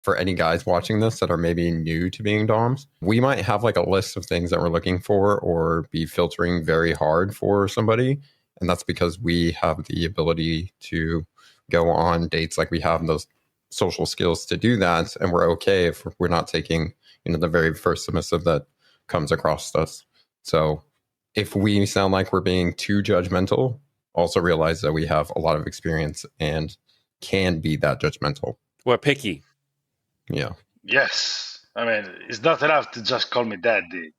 for any guys watching this that are maybe new to being DOMs, we might have like a list of things that we're looking for or be filtering very hard for somebody. And that's because we have the ability to go on dates, like we have those social skills to do that. And we're okay if we're not taking, the very first submissive that comes across us. So if we sound like we're being too judgmental, also realize that we have a lot of experience and can be that judgmental. We're picky. Yeah. Yes. I mean, it's not enough to just call me daddy,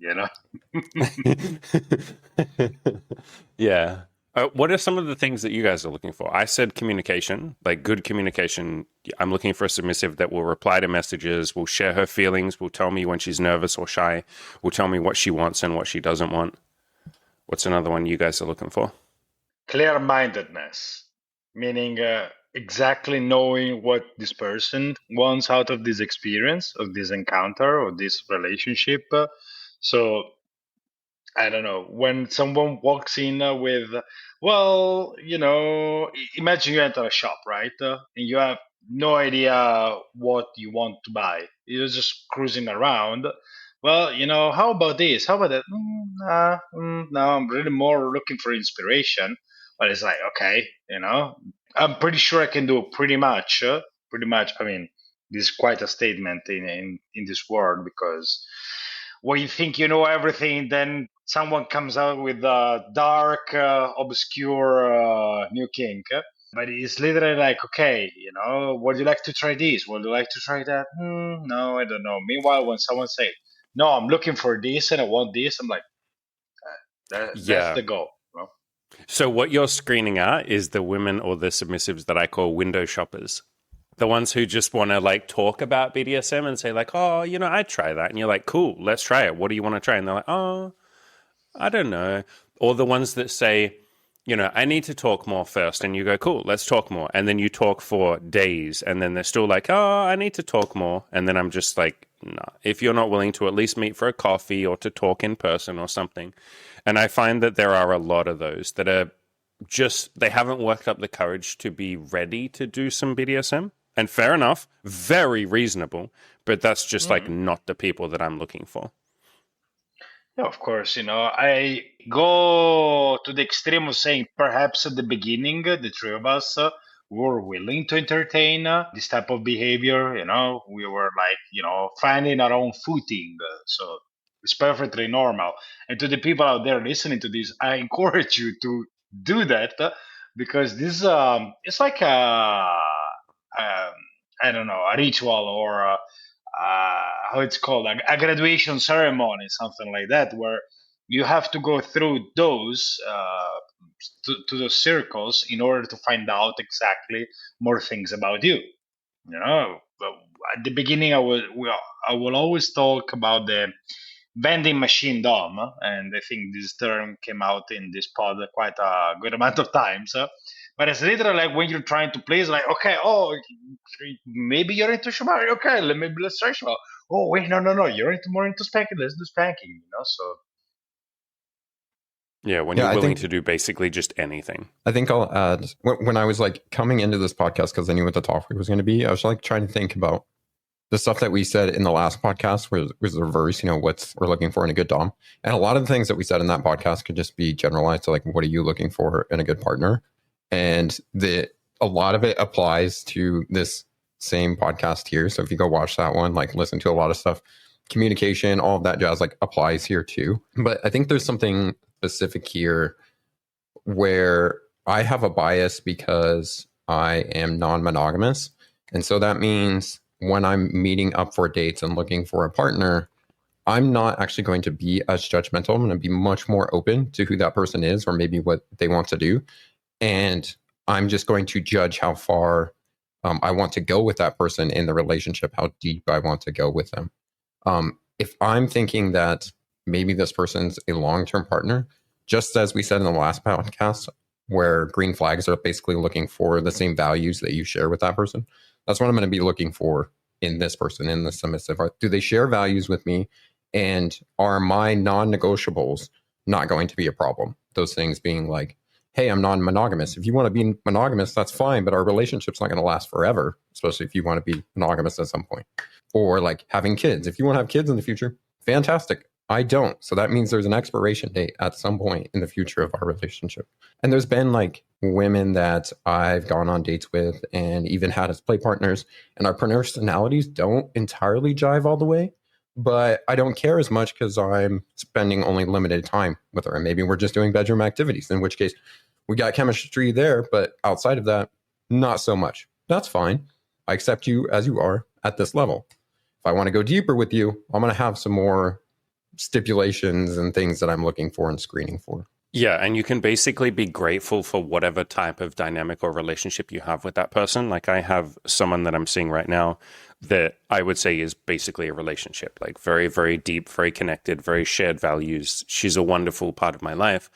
Yeah. What are some of the things that you guys are looking for? I said communication, like good communication. I'm looking for a submissive that will reply to messages, will share her feelings, will tell me when she's nervous or shy, will tell me what she wants and what she doesn't want. What's another one you guys are looking for? Clear-mindedness, meaning exactly knowing what this person wants out of this experience, of this encounter, or this relationship. So, I don't know, when someone walks in with, well, imagine you enter a shop, right? And you have no idea what you want to buy. You're just cruising around. Well, how about this? How about that? No, I'm really more looking for inspiration. But it's like, okay, I'm pretty sure I can do pretty much. Pretty much. I mean, this is quite a statement in this world, because when you think you know everything, then someone comes out with a dark, obscure new kink. But it's literally like, okay, would you like to try this? Would you like to try that? No, I don't know. Meanwhile, when someone says, no, I'm looking for this and I want this, I'm like, that's the goal. So what you're screening at is the women or the submissives that I call window shoppers. The ones who just want to like talk about BDSM and say like, oh, I'd try that. And you're like, cool, let's try it. What do you want to try? And they're like, oh, I don't know. Or the ones that say, I need to talk more first. And you go, cool, let's talk more. And then you talk for days. And then they're still like, oh, I need to talk more. And then I'm just like, no, if you're not willing to at least meet for a coffee or to talk in person or something. And I find that there are a lot of those that are just, they haven't worked up the courage to be ready to do some BDSM. And fair enough, very reasonable, but that's just like not the people that I'm looking for. Yeah, of course, I go to the extreme of saying perhaps at the beginning, the three of us were willing to entertain this type of behavior. We were like, finding our own footing. So it's perfectly normal. And to the people out there listening to this, I encourage you to do that because this it's like I don't know, a ritual or how it's called, a graduation ceremony, something like that, where you have to go through those to those circles in order to find out exactly more things about you. But at the beginning, I will always talk about the vending machine dom, and I think this term came out in this pod quite a good amount of times. But it's literally like when you're trying to play, it's like, okay, oh, maybe you're into shibari. Okay, let's try shibari. Oh, wait, no, you're more into spanking. Let's do spanking. So. Yeah, when you're willing to do basically just anything. I think I'll add, when I was like coming into this podcast, because I knew what the topic was going to be, I was like trying to think about the stuff that we said in the last podcast was the reverse, what we're looking for in a good dom. And a lot of the things that we said in that podcast could just be generalized to like, what are you looking for in a good partner? And a lot of it applies to this same podcast here. So if you go watch that one, like listen to a lot of stuff, communication, all of that jazz like applies here too. But I think there's something specific here where I have a bias because I am non-monogamous. And so that means when I'm meeting up for dates and looking for a partner, I'm not actually going to be as judgmental. I'm going to be much more open to who that person is or maybe what they want to do. And I'm just going to judge how far I want to go with that person in the relationship, how deep I want to go with them. If I'm thinking that maybe this person's a long-term partner, just as we said in the last podcast, where green flags are basically looking for the same values that you share with that person, that's what I'm going to be looking for in this person, in the submissive. Do they share values with me? And are my non-negotiables not going to be a problem? Those things being like hey, I'm non-monogamous. If you want to be monogamous, that's fine, but our relationship's not going to last forever, especially if you want to be monogamous at some point. Or like having kids. If you want to have kids in the future, fantastic. I don't. So that means there's an expiration date at some point in the future of our relationship. And there's been like women that I've gone on dates with and even had as play partners, and our personalities don't entirely jive all the way. But I don't care as much because I'm spending only limited time with her. And maybe we're just doing bedroom activities, in which case we got chemistry there. But outside of that, not so much. That's fine. I accept you as you are at this level. If I want to go deeper with you, I'm going to have some more stipulations and things that I'm looking for and screening for. Yeah, and you can basically be grateful for whatever type of dynamic or relationship you have with that person. Like I have someone that I'm seeing right now that I would say is basically a relationship, like very, very deep, very connected, very shared values. She's a wonderful part of my life.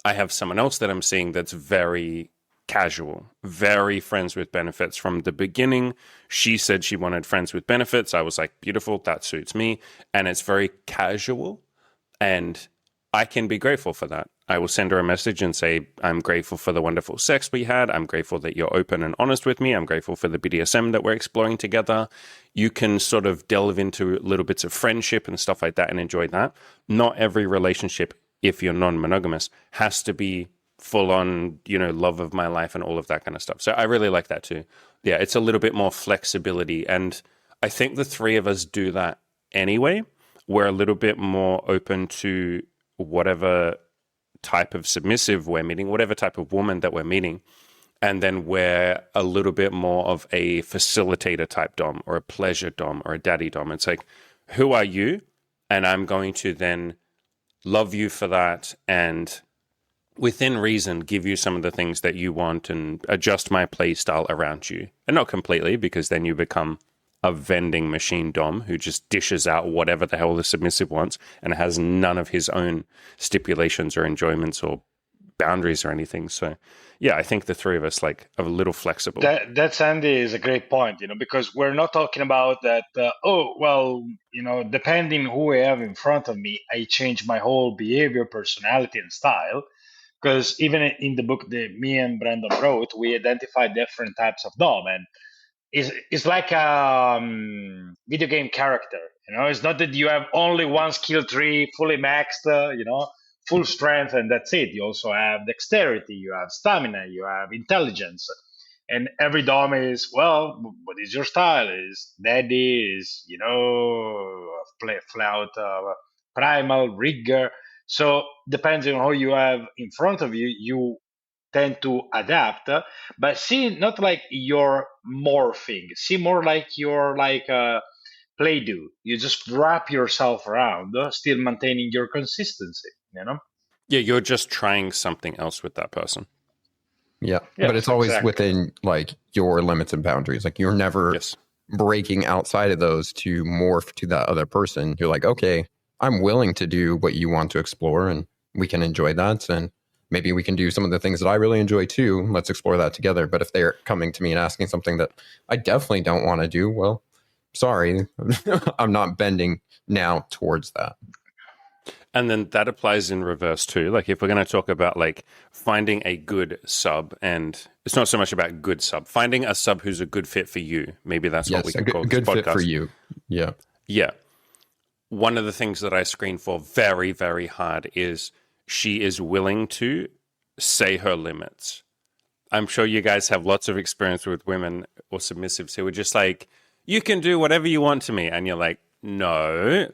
I have someone else that I'm seeing that's very casual, very friends with benefits from the beginning. She said she wanted friends with benefits. I was like, beautiful, that suits me. And it's very casual. And I can be grateful for that. I will send her a message and say, I'm grateful for the wonderful sex we had. I'm grateful that you're open and honest with me. I'm grateful for the BDSM that we're exploring together. You can sort of delve into little bits of friendship and stuff like that and enjoy that. Not every relationship, if you're non-monogamous, has to be full on, love of my life and all of that kind of stuff. So I really like that too. Yeah, it's a little bit more flexibility. And I think the three of us do that anyway. We're a little bit more open to whatever type of submissive we're meeting, whatever type of woman that we're meeting. And then we're a little bit more of a facilitator type dom or a pleasure dom or a daddy dom. It's like, who are you? And I'm going to then love you for that and within reason give you some of the things that you want and adjust my play style around you. And not completely, because then you become a vending machine dom who just dishes out whatever the hell the submissive wants and has none of his own stipulations or enjoyments or boundaries or anything. So yeah, I think the three of us like are a little flexible. That Sandy is a great point, because we're not talking about that. Depending who I have in front of me, I change my whole behavior, personality, and style. Because even in the book that me and Brandon wrote, we identified different types of dom, and it's like a video game character. It's not that you have only one skill tree fully maxed, full strength, and that's it. You also have dexterity, you have stamina, you have intelligence, and every dom is, well, what is your style? Is daddy? Is play flout, primal, rigger? So depending on who you have in front of you, you tend to adapt, but see not like you're morphing, see more like you're like a play do. You just wrap yourself around, still maintaining your consistency, Yeah, you're just trying something else with that person. Yeah, Yes, but it's always exactly. within like your limits and boundaries. Like you're never breaking outside of those to morph to that other person. You're like, okay, I'm willing to do what you want to explore and we can enjoy that. And maybe we can do some of the things that I really enjoy too. Let's explore that together. But if they're coming to me and asking something that I definitely don't want to do, well, sorry, I'm not bending now towards that. And then that applies in reverse too. Like if we're going to talk about like finding a good sub, and it's not so much about good sub, finding a sub who's a good fit for you. Maybe that's what we can call this good podcast. Fit for you. Yeah. Yeah. One of the things that I screen for very, very hard is she is willing to say her limits. I'm sure you guys have lots of experience with women or submissives who are just like, you can do whatever you want to me. And you're like, no,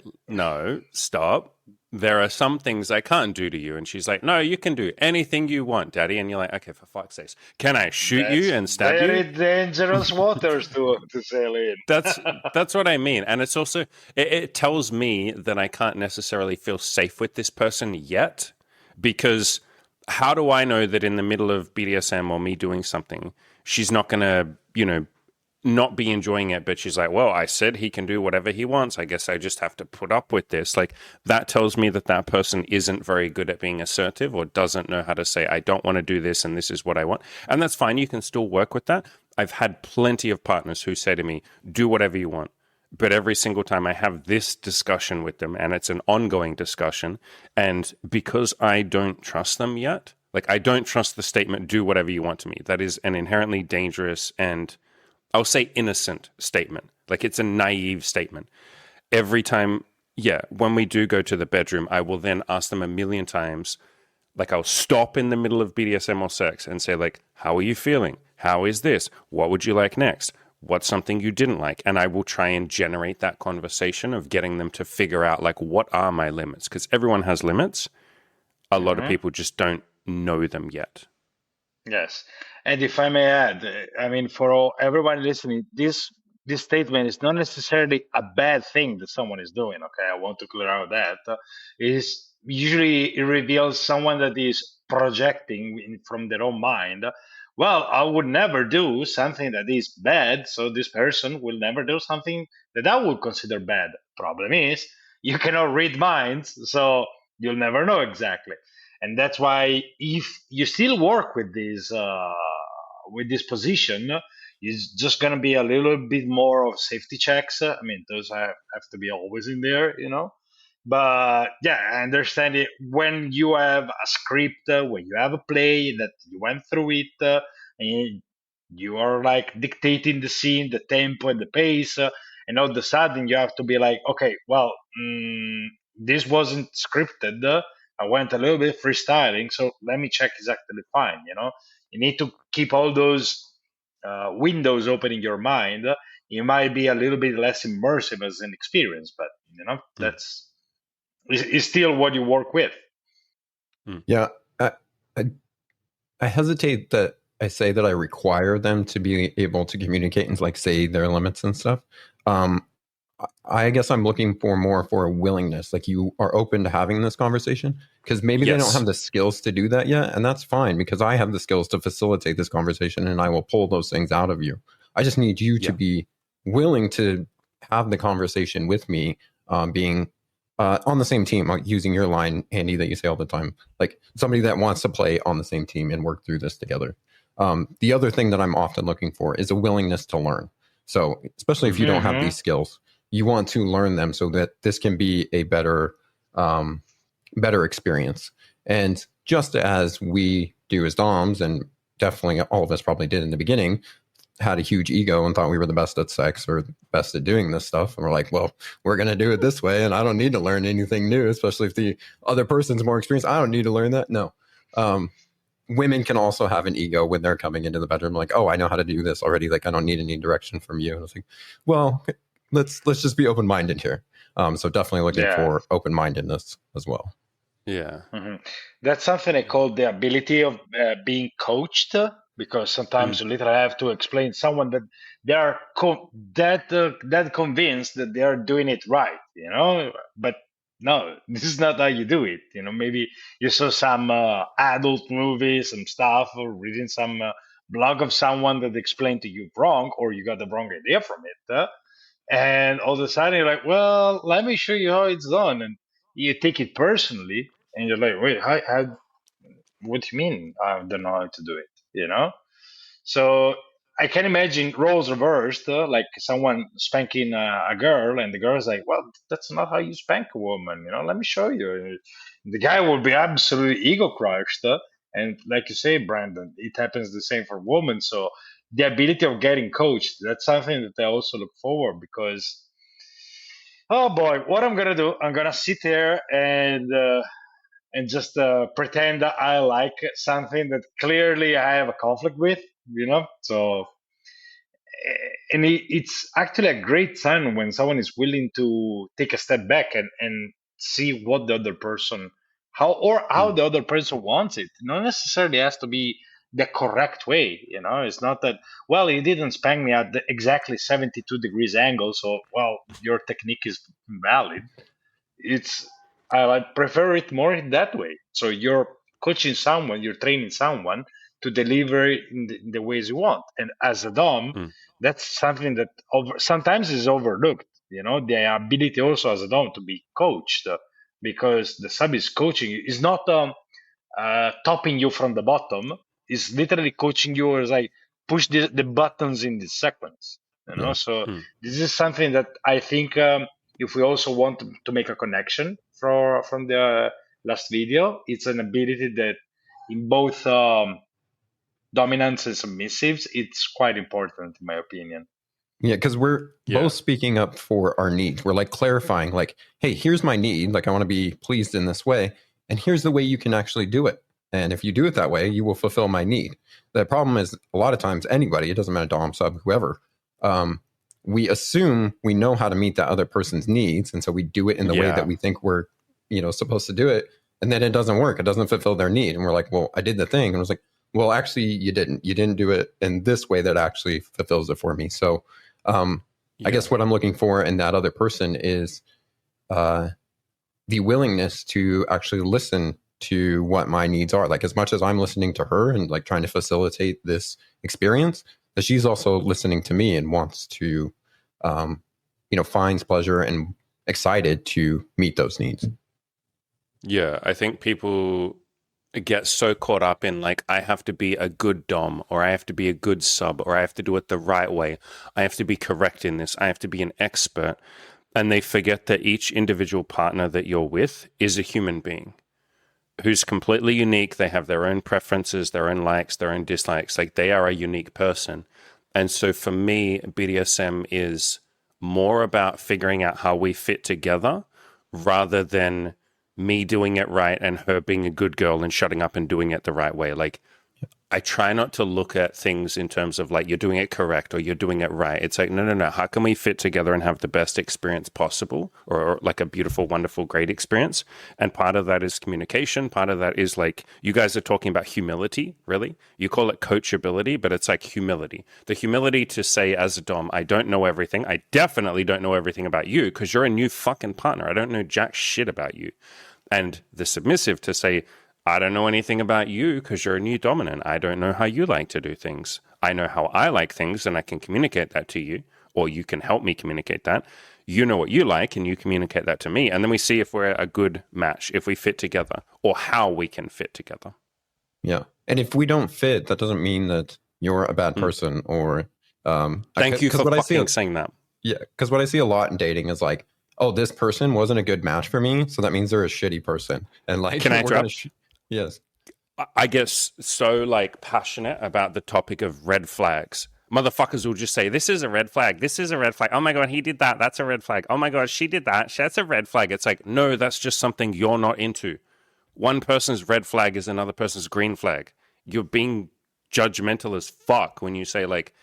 stop. There are some things I can't do to you. And she's like, no, you can do anything you want, daddy. And you're like, okay, for fuck's sake, can I shoot you and stab you? Very dangerous waters to sail in. That's what I mean. And it's also, it tells me that I can't necessarily feel safe with this person yet, because how do I know that in the middle of BDSM or me doing something, she's not going to, not be enjoying it, but she's like, well, I said he can do whatever he wants. I guess I just have to put up with this. Like that tells me that that person isn't very good at being assertive or doesn't know how to say, I don't want to do this and this is what I want. And that's fine. You can still work with that. I've had plenty of partners who say to me, do whatever you want. But every single time I have this discussion with them, and it's an ongoing discussion, and because I don't trust them yet, Like, I don't trust the statement, do whatever you want to me. That is an inherently dangerous and, I'll say, innocent statement. Like, it's a naive statement. Every time, when we do go to the bedroom, I will then ask them a million times. Like, I'll stop in the middle of BDSM or sex and say, like, how are you feeling? How is this? What would you like next? What's something you didn't like? And I will try and generate that conversation of getting them to figure out, like, what are my limits? Because everyone has limits. A lot of people just don't know them yet. Yes, and if I may add, I mean, for everyone listening, this statement is not necessarily a bad thing that someone is doing. Okay, I want to clear out that is usually it reveals someone that is projecting from their own mind. Well, I would never do something that is bad, so this person will never do something that I would consider bad. Problem is, you cannot read minds, so you'll never know exactly. And that's why if you still work with this position, it's just going to be a little bit more of safety checks. I mean, those have to be always in there, you know. But yeah, I understand it. When you have a script, when you have a play that you went through it, and you are like dictating the scene, the tempo, and the pace, and all of a sudden you have to be like, okay, well, this wasn't scripted. I went a little bit freestyling, so let me check exactly fine. You know, you need to keep all those windows open in your mind. It might be a little bit less immersive as an experience, but you know, that's is still what you work with. Yeah, I, I hesitate that I say that I require them to be able to communicate and like say their limits and stuff. I guess I'm looking for more for a willingness, like you are open to having this conversation, because maybe they don't have the skills to do that yet, and that's fine because I have the skills to facilitate this conversation and I will pull those things out of you. I just need you to be willing to have the conversation with me, being on the same team, using your line, Andy, that you say all the time, like somebody that wants to play on the same team and work through this together. The other thing that I'm often looking for is a willingness to learn. So especially if you don't have these skills, you want to learn them so that this can be a better experience. And just as we do as DOMs, and definitely all of us probably did in the beginning, had a huge ego and thought we were the best at sex or best at doing this stuff. And we're like, well, we're going to do it this way. And I don't need to learn anything new, especially if the other person's more experienced. I don't need to learn that. No. Women can also have an ego when they're coming into the bedroom, like, oh, I know how to do this already. Like, I don't need any direction from you. And I was like, well, let's just be open-minded here. So definitely looking for open-mindedness as well. Yeah. That's something I call the ability of being coached, because sometimes you literally have to explain someone that they are that convinced that they are doing it right, you know, but no, this is not how you do it. You know, maybe you saw some adult movie, some stuff, or reading some blog of someone that explained to you wrong, or you got the wrong idea from it. And all of a sudden you're like, well, let me show you how it's done. And you take it personally and you're like, wait, what do you mean? I don't know how to do it, you know? So I can imagine roles reversed, like someone spanking a girl, and the girl's like, "Well, that's not how you spank a woman, you know. Let me show you." And the guy will be absolutely ego crushed, and like you say, Brandon, it happens the same for women. So the ability of getting coached—that's something that I also look forward, because, oh boy, what I'm gonna do? I'm gonna sit there and just pretend that I like something that clearly I have a conflict with, you know. So and it's actually a great sign when someone is willing to take a step back and see what the other person how the other person wants it. Not necessarily has to be the correct way, you know. It's not that, well, you didn't spank me at the exactly 72 degrees angle, so well, your technique is valid. It's I like prefer it more in that way. So you're coaching someone, you're training someone to deliver it in the ways you want. And as a dom, that's something that sometimes is overlooked. You know, the ability also as a dom to be coached, because the sub is coaching you. Is not topping you from the bottom. Is literally coaching you as like push the buttons in this sequence. You know, so this is something that I think, if we also want to make a connection from the last video, it's an ability that in both dominants and submissives, it's quite important in my opinion. Yeah, because we're Yeah. both speaking up for our needs. We're like clarifying, like, hey, here's my need. Like, I want to be pleased in this way. And here's the way you can actually do it. And if you do it that way, you will fulfill my need. The problem is a lot of times anybody, it doesn't matter, Dom, sub, whoever, we assume we know how to meet that other person's needs. And so we do it in the way that we think we're, supposed to do it. And then it doesn't work. It doesn't fulfill their need. And we're like, well, I did the thing. And I was like, well, actually, you didn't. You didn't do it in this way that actually fulfills it for me. So, I guess what I'm looking for in that other person is the willingness to actually listen to what my needs are. Like, as much as I'm listening to her and like trying to facilitate this experience, that she's also listening to me and wants to, finds pleasure and excited to meet those needs. Yeah, I think people get so caught up in like, I have to be a good dom, or I have to be a good sub, or I have to do it the right way. I have to be correct in this. I have to be an expert. And they forget that each individual partner that you're with is a human being who's completely unique. They have their own preferences, their own likes, their own dislikes. Like, they are a unique person. And so for me, BDSM is more about figuring out how we fit together rather than me doing it right and her being a good girl and shutting up and doing it the right way. Like, I try not to look at things in terms of like, you're doing it correct or you're doing it right. It's like, no. How can we fit together and have the best experience possible, or like a beautiful, wonderful, great experience? And part of that is communication. Part of that is like, you guys are talking about humility, really. You call it coachability, but it's like humility. The humility to say as a dom, I don't know everything. I definitely don't know everything about you because you're a new fucking partner. I don't know jack shit about you. And the submissive to say, I don't know anything about you because you're a new dominant. I don't know how you like to do things. I know how I like things and I can communicate that to you, or you can help me communicate that. You know what you like and you communicate that to me. And then we see if we're a good match, if we fit together, or how we can fit together. Yeah. And if we don't fit, that doesn't mean that you're a bad person or... Thank you for fucking saying that. Yeah, because what I see a lot in dating is like, oh, this person wasn't a good match for me, so that means they're a shitty person. And like, can I interrupt? Yes. I get so like passionate about the topic of red flags. Motherfuckers will just say, this is a red flag. This is a red flag. Oh my God, he did that. That's a red flag. Oh my God, she did that. That's a red flag. It's like, no, that's just something you're not into. One person's red flag is another person's green flag. You're being judgmental as fuck when you say like,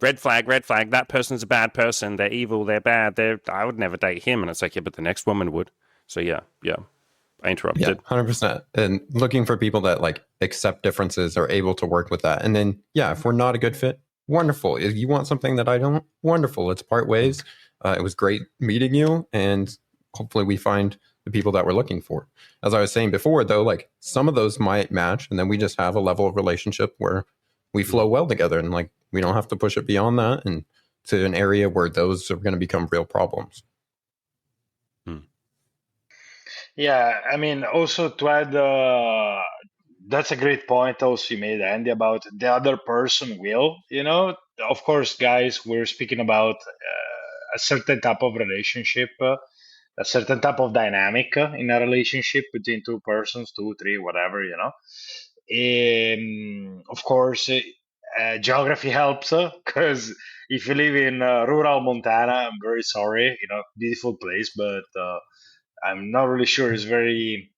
red flag, that person's a bad person. They're evil. They're bad. I would never date him. And it's like, yeah, but the next woman would. So yeah. I interrupted. Yeah, 100%. And looking for people that like accept differences, are able to work with that. And then, yeah, if we're not a good fit, wonderful. If you want something that I don't, wonderful. Let's part ways. It was great meeting you. And hopefully we find the people that we're looking for. As I was saying before, though, like some of those might match. And then we just have a level of relationship where we flow well together. And like, we don't have to push it beyond that and to an area where those are going to become real problems. Yeah, I mean, also to add, that's a great point also you made, Andy, about the other person will, of course, guys, we're speaking about a certain type of relationship, a certain type of dynamic in a relationship between two persons, two, three, whatever, Of course, geography helps because if you live in rural Montana, I'm very sorry, beautiful place, but I'm not really sure it's very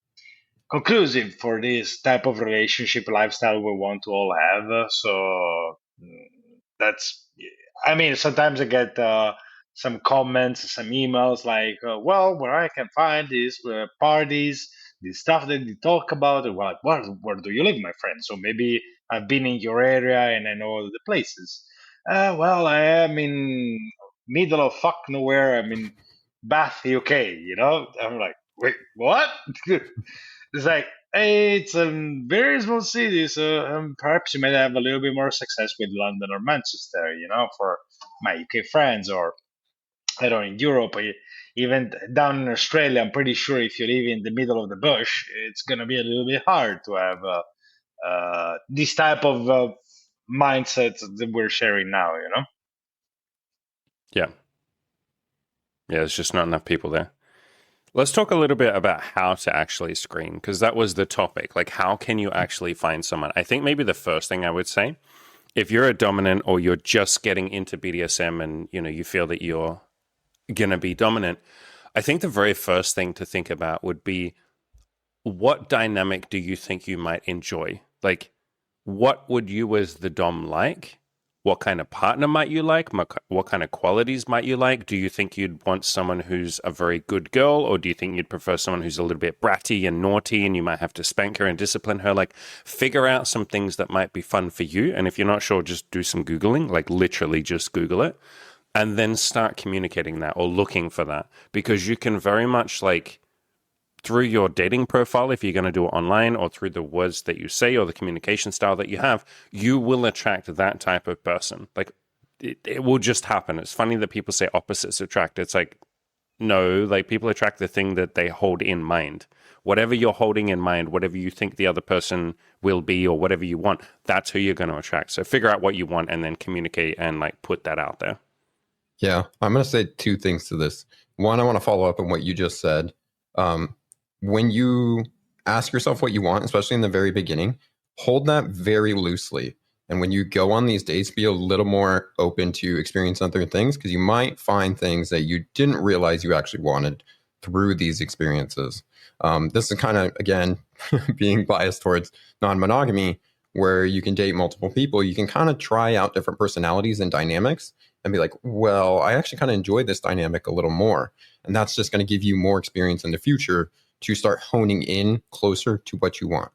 conclusive for this type of relationship lifestyle we want to all have. So that's, I mean, sometimes I get some comments, some emails like, well, where I can find these parties, this stuff that they talk about. And well, where do you live, my friend? So maybe I've been in your area and I know all the places. Well, I am in middle of fuck nowhere. I'm in Bath, UK, I'm like, wait, what? It's like, hey, it's a very small city, so perhaps you might have a little bit more success with London or Manchester, for my UK friends, or I don't know, in Europe, or even down in Australia. I'm pretty sure if you live in the middle of the bush, it's going to be a little bit hard to have this type of mindset that we're sharing now, Yeah. Yeah, there's just not enough people there. Let's talk a little bit about how to actually screen, because that was the topic. Like, how can you actually find someone? I think maybe the first thing I would say, if you're a dominant or you're just getting into BDSM and you feel that you're gonna be dominant, I think the very first thing to think about would be, what dynamic do you think you might enjoy? Like, what would you as the dom like? What kind of partner might you like? What kind of qualities might you like? Do you think you'd want someone who's a very good girl, or do you think you'd prefer someone who's a little bit bratty and naughty and you might have to spank her and discipline her? Like, figure out some things that might be fun for you. And if you're not sure, just do some Googling, like literally just Google it, and then start communicating that or looking for that, because you can very much, like, through your dating profile, if you're going to do it online, or through the words that you say or the communication style that you have, you will attract that type of person. Like, it will just happen. It's funny that people say opposites attract. It's like, no, like, people attract the thing that they hold in mind. Whatever you're holding in mind, whatever you think the other person will be, or whatever you want, that's who you're going to attract. So figure out what you want and then communicate and, like, put that out there. Yeah, I'm going to say two things to this. One, I want to follow up on what you just said. When you ask yourself what you want, especially in the very beginning, hold that very loosely. And when you go on these dates, be a little more open to experience other things, because you might find things that you didn't realize you actually wanted through these experiences. This is kind of, again, being biased towards non-monogamy, where you can date multiple people. You can kind of try out different personalities and dynamics and be like, well, I actually kind of enjoy this dynamic a little more. And that's just going to give you more experience in the future to start honing in closer to what you want.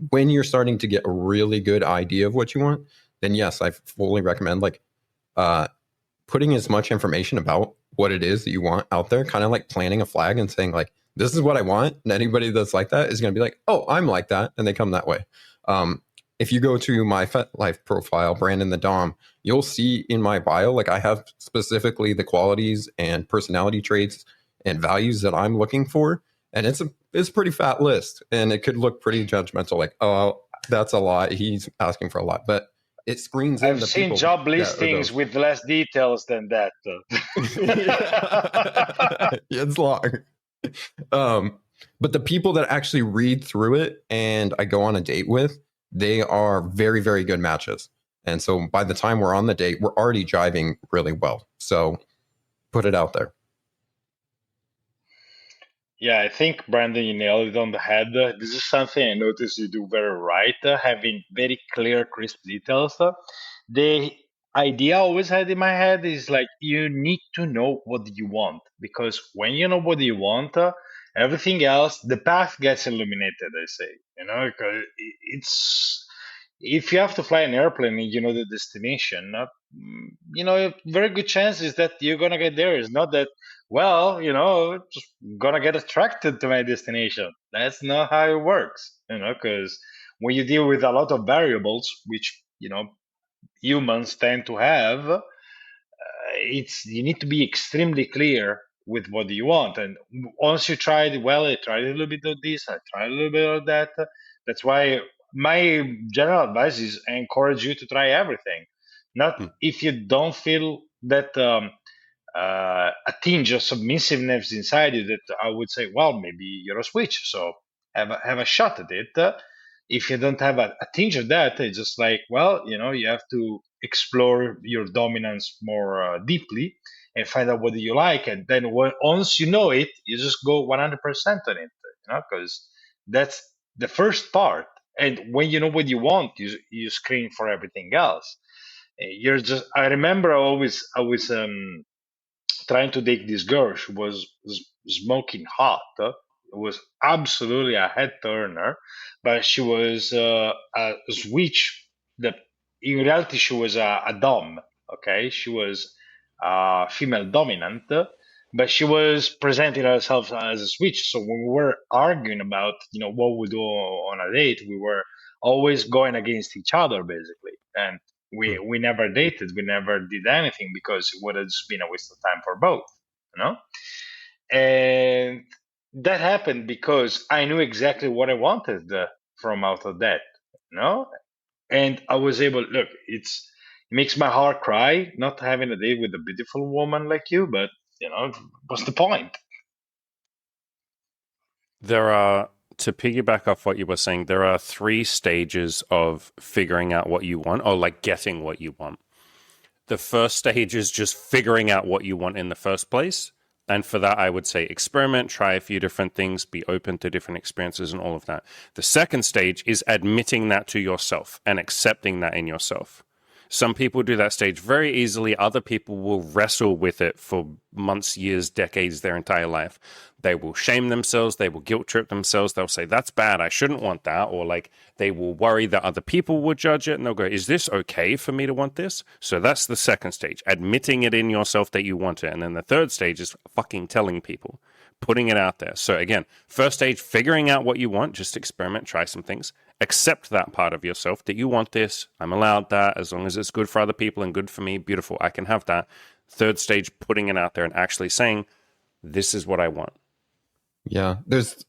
When you're starting to get a really good idea of what you want, then yes, I fully recommend putting as much information about what it is that you want out there, kind of like planting a flag and saying, like, this is what I want. And anybody that's like that is going to be like, oh, I'm like that. And they come that way. If you go to my FetLife profile, Brandon the Dom, you'll see in my bio, like, I have specifically the qualities and personality traits and values that I'm looking for. And it's a pretty fat list, and it could look pretty judgmental, like, oh, that's a lot. He's asking for a lot, but it screens in I've the seen people job that are listings those. with less details than that. Yeah, it's long. But the people that actually read through it and I go on a date with, they are very, very good matches. And so by the time we're on the date, we're already jiving really well. So put it out there. Yeah, I think Brandon, you nailed it on the head. This is something I noticed you do very right, having very clear, crisp details. The idea I always had in my head is like, you need to know what you want, because when you know what you want, everything else, the path gets illuminated. I say, 'cause it's, if you have to fly an airplane and you know the destination, a very good chance is that you're gonna get there. It's not that, well, just gonna get attracted to my destination. That's not how it works, because when you deal with a lot of variables, which humans tend to have, it's, you need to be extremely clear with what you want. And once you tried, well, I tried a little bit of this, I tried a little bit of that. That's why my general advice is, I encourage you to try everything. Not, if you don't feel that a tinge of submissiveness inside you, that I would say, well, maybe you're a switch, so have a shot at it. If you don't have a tinge of that, it's just like, well, you have to explore your dominance more deeply and find out what you like, and then once you know it, you just go 100% on it, because that's the first part. And when you know what you want, you screen for everything else. You're just, I remember I was trying to date this girl. She was smoking hot. It was absolutely a head turner, but she was a switch. That in reality she was a dom. Okay, she was female dominant, but she was presenting herself as a switch. So when we were arguing about what we do on a date, we were always going against each other basically, and we never dated, we never did anything, because it would have just been a waste of time for both, you know and that happened because I knew exactly what I wanted from out of that, you know and I was able, look, it makes my heart cry not having a date with a beautiful woman like you, but what's the point? To piggyback off what you were saying, there are 3 stages of figuring out what you want, or like getting what you want. The first stage is just figuring out what you want in the first place. And for that, I would say experiment, try a few different things, be open to different experiences and all of that. The second stage is admitting that to yourself and accepting that in yourself. Some people do that stage very easily. Other people will wrestle with it for months, years, decades, their entire life. They will shame themselves. They will guilt trip themselves. They'll say, that's bad. I shouldn't want that. Or like they will worry that other people will judge it. And they'll go, is this okay for me to want this? So that's the second stage, admitting it in yourself that you want it. And then the third stage is fucking telling people, putting it out there. So again, first stage, figuring out what you want, just experiment, try some things. Accept that part of yourself that you want this. I'm allowed that as long as it's good for other people and good for me. Beautiful. I can have that. Third stage, putting it out there and actually saying, this is what I want. Yeah. There's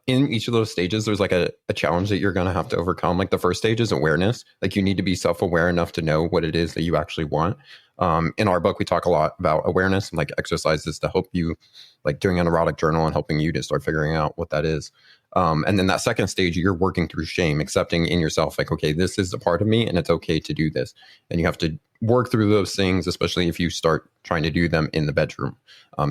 in each of those stages, there's like a challenge that you're going to have to overcome. Like the first stage is awareness. Like you need to be self-aware enough to know what it is that you actually want. In our book, we talk a lot about awareness and like exercises to help you, like doing an erotic journal and helping you to start figuring out what that is. And then that second stage, you're working through shame, accepting in yourself, like, okay, this is a part of me and it's okay to do this. And you have to work through those things, especially if you start trying to do them in the bedroom,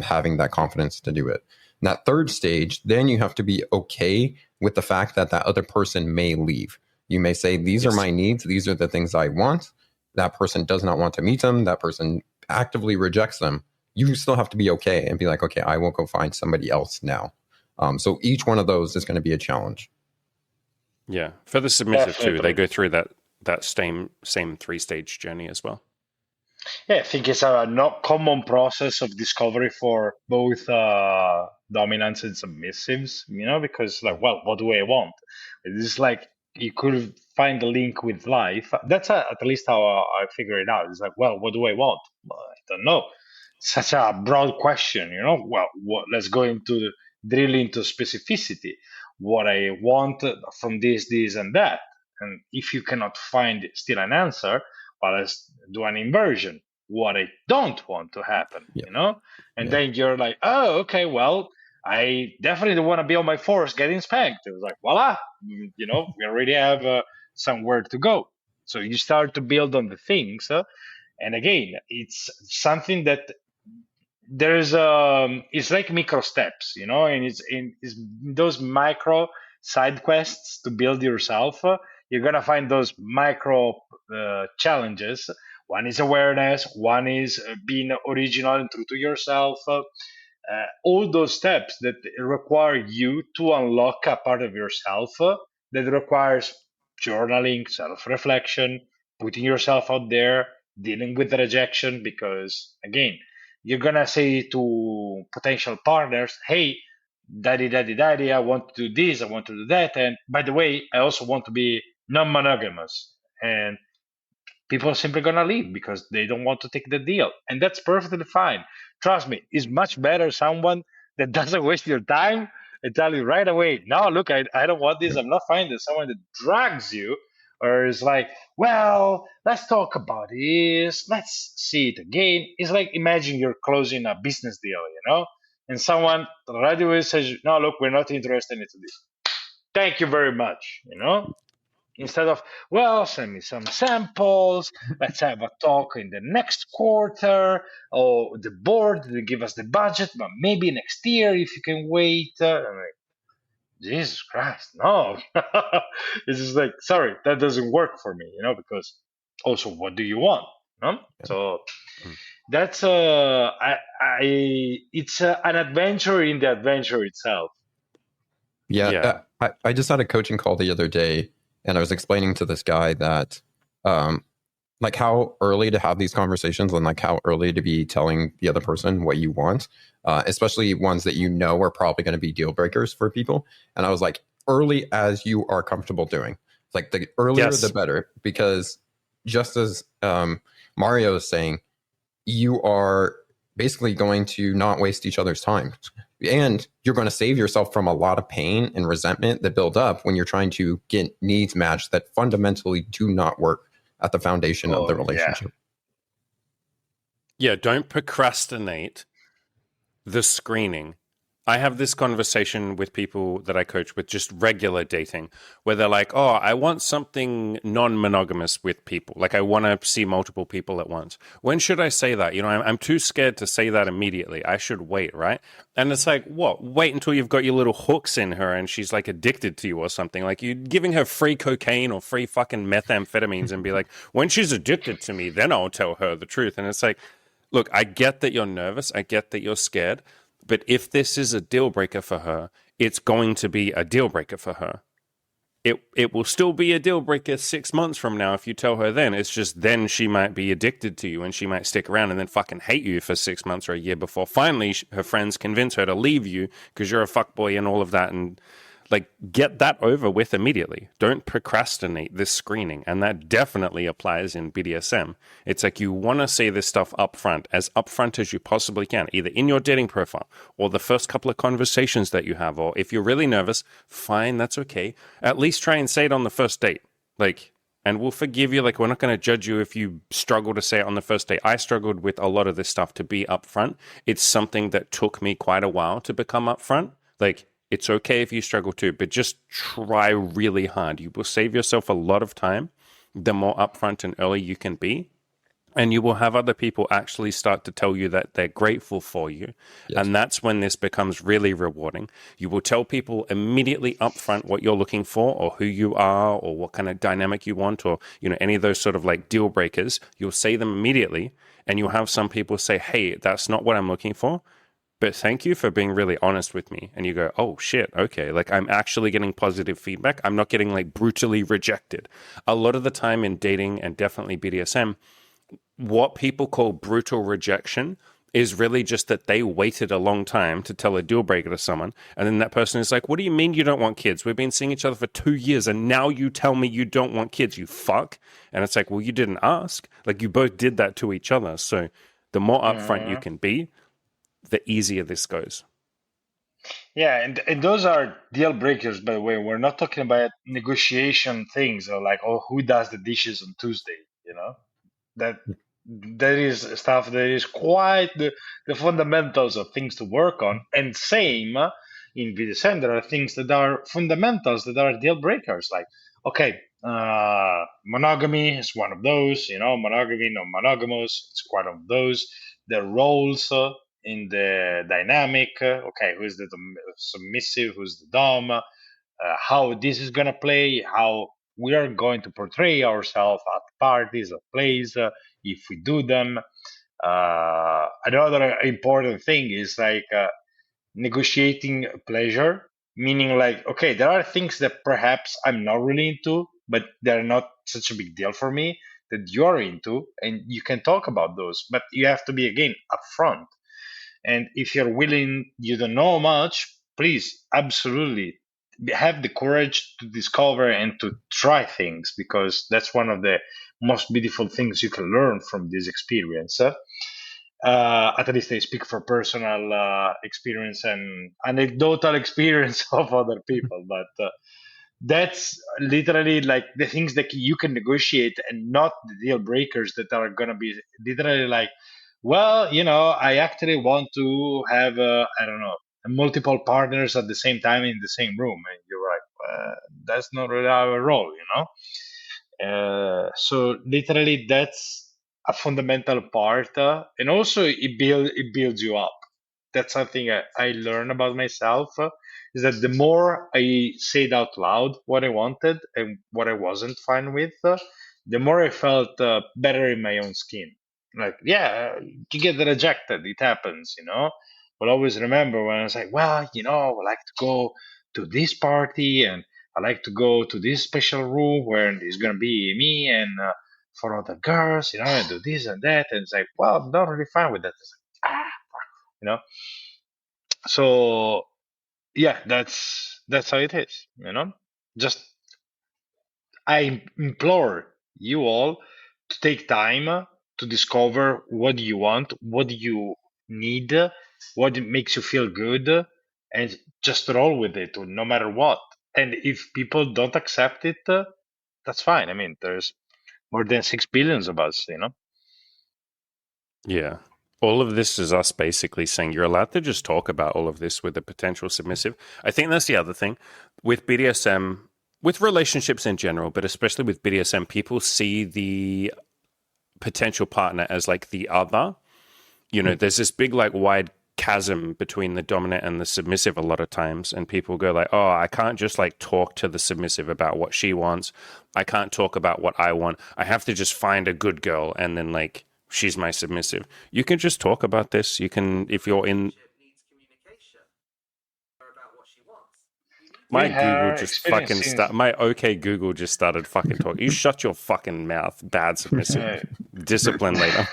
having that confidence to do it. And that third stage, then you have to be okay with the fact that that other person may leave. You may say, these are my needs. These are the things I want. That person does not want to meet them. That person actively rejects them. You still have to be okay and be like, okay, I will go find somebody else now. So each one of those is going to be a challenge. Yeah. For the submissive too, they go through that same 3-stage journey as well. Yeah, I think it's a not common process of discovery for both dominants and submissives, because like, well, what do I want? It's like you could find a link with life. That's at least how I figure it out. It's like, well, what do I want? Well, I don't know. Such a broad question, Well, let's go drill into specificity. What I want from this, and that. And if you cannot find still an answer, well, let's do an inversion. What I don't want to happen, And then you're like, oh, okay, well, I definitely don't want to be on my force getting spanked. It was like, voila, we already have somewhere to go. So you start to build on the things. And again, it's something that there's it's like micro steps, and it's in those micro side quests to build yourself. You're gonna find those micro challenges. One is awareness, one is being original and true to yourself. All those steps that require you to unlock a part of yourself that requires journaling, self-reflection, putting yourself out there, dealing with the rejection, because again, you're gonna say to potential partners, hey, daddy, I want to do this, I want to do that, and by the way, I also want to be non-monogamous. And people are simply gonna leave because they don't want to take the deal. And that's perfectly fine. Trust me, it's much better someone that doesn't waste your time and tell you right away, no, look, I don't want this, I'm not fine. There's someone that drags you or is like, well, let's talk about this, let's see it again. It's like imagine you're closing a business deal, and someone right away says, no, look, we're not interested in this. Thank you very much, instead of, well, send me some samples, let's have a talk in the next quarter, or the board will give us the budget, but maybe next year if you can wait. I'm like, Jesus Christ, no. It's just like, sorry, that doesn't work for me, because also, what do you want? So that's it's an adventure in the adventure itself. Yeah. I just had a coaching call the other day, and I was explaining to this guy that like how early to have these conversations and like how early to be telling the other person what you want, especially ones that are probably going to be deal breakers for people. And I was like, early as you are comfortable doing. Like the earlier, the better, because just as Mario is saying, you are basically going to not waste each other's time. And you're going to save yourself from a lot of pain and resentment that build up when you're trying to get needs matched that fundamentally do not work at the foundation of the relationship. Yeah, don't procrastinate the screening I have this conversation with people that I coach with just regular dating where they're like, oh, I want something non monogamous with people. Like, I want to see multiple people at once. When should I say that? You know, I'm too scared to say that immediately. I should wait, right? And it's like, what? Wait until you've got your little hooks in her and she's like addicted to you or something. Like, you're giving her free cocaine or free fucking methamphetamines and be like, when she's addicted to me, then I'll tell her the truth. And it's like, look, I get that you're nervous. I get that you're scared. But if this is a deal breaker for her, it's going to be a deal breaker for her. It will still be a deal breaker 6 months from now if you tell her then. It's just then she might be addicted to you and she might stick around and then fucking hate you for 6 months or a year before finally her friends convince her to leave you because you're a fuckboy and all of that. And like, get that over with immediately. Don't procrastinate this screening. And that definitely applies in BDSM. It's like you want to say this stuff upfront as you possibly can, either in your dating profile or the first couple of conversations that you have. Or if you're really nervous, fine, that's okay. At least try and say it on the first date. Like, and we'll forgive you. Like, we're not going to judge you if you struggle to say it on the first date. I struggled with a lot of this stuff to be upfront. It's something that took me quite a while to become upfront. Like, it's okay if you struggle too, but just try really hard. You will save yourself a lot of time the more upfront and early you can be. And you will have other people actually start to tell you that they're grateful for you. Yes. And that's when this becomes really rewarding. You will tell people immediately upfront what you're looking for or who you are or what kind of dynamic you want or, you know, any of those sort of like deal breakers. You'll say them immediately and you'll have some people say, hey, that's not what I'm looking for. But thank you for being really honest with me. And you go, oh shit, okay. Like, I'm actually getting positive feedback. I'm not getting like brutally rejected. A lot of the time in dating and definitely BDSM, what people call brutal rejection is really just that they waited a long time to tell a deal breaker to someone. And then that person is like, what do you mean you don't want kids? We've been seeing each other for 2 years and now you tell me you don't want kids, you fuck. And it's like, well, you didn't ask. Like, you both did that to each other. So the more upfront you can be, the easier this goes. Yeah, and those are deal breakers, by the way. We're not talking about negotiation things or like, oh, who does the dishes on Tuesday, you know? That that is stuff that is quite the fundamentals of things to work on. And same in BDSM, there are things that are fundamentals that are deal breakers. Like, okay, monogamy is one of those. You know, monogamy, non-monogamous, it's one of those. The roles in the dynamic. Okay, who's the submissive? Who's the dom? How this is gonna play? How we are going to portray ourselves at parties, at plays, if we do them. Another important thing is like negotiating pleasure, meaning like, okay, there are things that perhaps I'm not really into, but they're not such a big deal for me that you're into, and you can talk about those, but you have to be again upfront. And if you're willing, you don't know much, please, absolutely have the courage to discover and to try things, because that's one of the most beautiful things you can learn from this experience. At least I speak for personal experience and anecdotal experience of other people, but that's literally like the things that you can negotiate and not the deal breakers that are going to be literally like, well, you know, I actually want to have I don't know, multiple partners at the same time in the same room, and you're like, that's not really our role, you know. So literally that's a fundamental part, and also it builds you up. That's something I learned about myself, is that the more I said out loud what I wanted and what I wasn't fine with, the more I felt better in my own skin. Like, yeah, you get rejected, it happens, you know. But always remember when I was like, well, you know, I like to go to this party and I like to go to this special room where there's gonna be me and four other girls, you know, and do this and that. And it's like, well, I'm not really fine with that. It's like, you know. So yeah, that's how it is, you know. Just I implore you all to take time to discover what you want, what you need, what makes you feel good, and just roll with it no matter what. And if people don't accept it, that's fine. I mean, there's more than 6 billions of us, you know. Yeah. All of this is us basically saying you're allowed to just talk about all of this with a potential submissive. I think that's the other thing with BDSM, with relationships in general, but especially with BDSM, people see the potential partner as like the other. You know, there's this big, like, wide chasm between the dominant and the submissive a lot of times. And people go like, oh, I can't just like talk to the submissive about what she wants. I can't talk about what I want. I have to just find a good girl and then like she's my submissive. You can just talk about this. You can, if you're in my We Google are just fucking experiencing. my OK Google just started fucking talking. You shut your fucking mouth, bad submissive. Uh, Discipline later.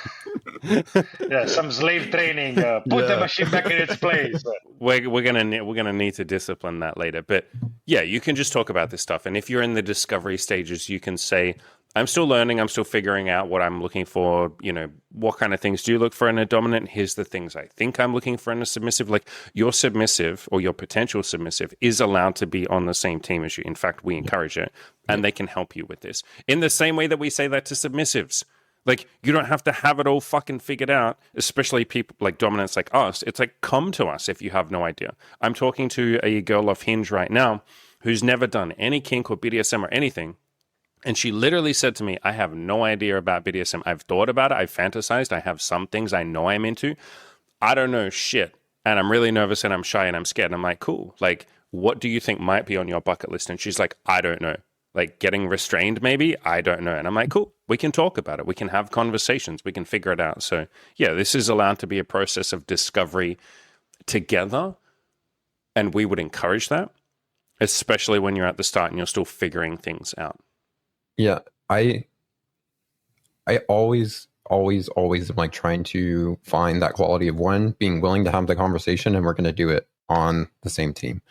yeah, some slave training. Put the Yeah. machine back in its place. We're gonna need to discipline that later. But yeah, you can just talk about this stuff. And if you're in the discovery stages, you can say, I'm still learning, I'm still figuring out what I'm looking for. You know, what kind of things do you look for in a dominant? Here's the things I think I'm looking for in a submissive. Like your submissive or your potential submissive is allowed to be on the same team as you. In fact, we encourage it, and they can help you with this. In the same way that we say that to submissives. Like, you don't have to have it all fucking figured out, especially people like dominants like us. It's like, come to us if you have no idea. I'm talking to a girl off Hinge right now who's never done any kink or BDSM or anything. And she literally said to me, I have no idea about BDSM. I've thought about it. I've fantasized. I have some things I know I'm into. I don't know shit. And I'm really nervous and I'm shy and I'm scared. And I'm like, cool. Like, what do you think might be on your bucket list? And she's like, I don't know. Like getting restrained, maybe? I don't know. And I'm like, cool. We can talk about it. We can have conversations. We can figure it out. So, yeah, this is allowed to be a process of discovery together. And we would encourage that, especially when you're at the start and you're still figuring things out. Yeah, I always am like trying to find that quality of one being willing to have the conversation, and we're going to do it on the same team.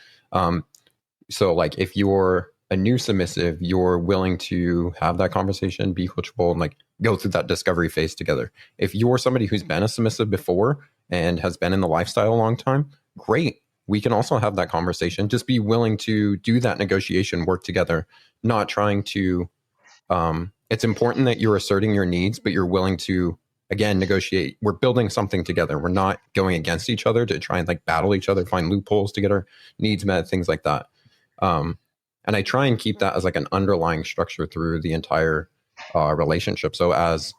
So like if you're a new submissive, you're willing to have that conversation, be coachable, and like go through that discovery phase together. If you're somebody who's been a submissive before and has been in the lifestyle a long time, great. We can also have that conversation. Just be willing to do that negotiation, work together, not trying to it's important that you're asserting your needs, but you're willing to, again, negotiate. We're building something together. We're not going against each other to try and like battle each other, find loopholes to get our needs met, things like that. And I try and keep that as like an underlying structure through the entire relationship. So as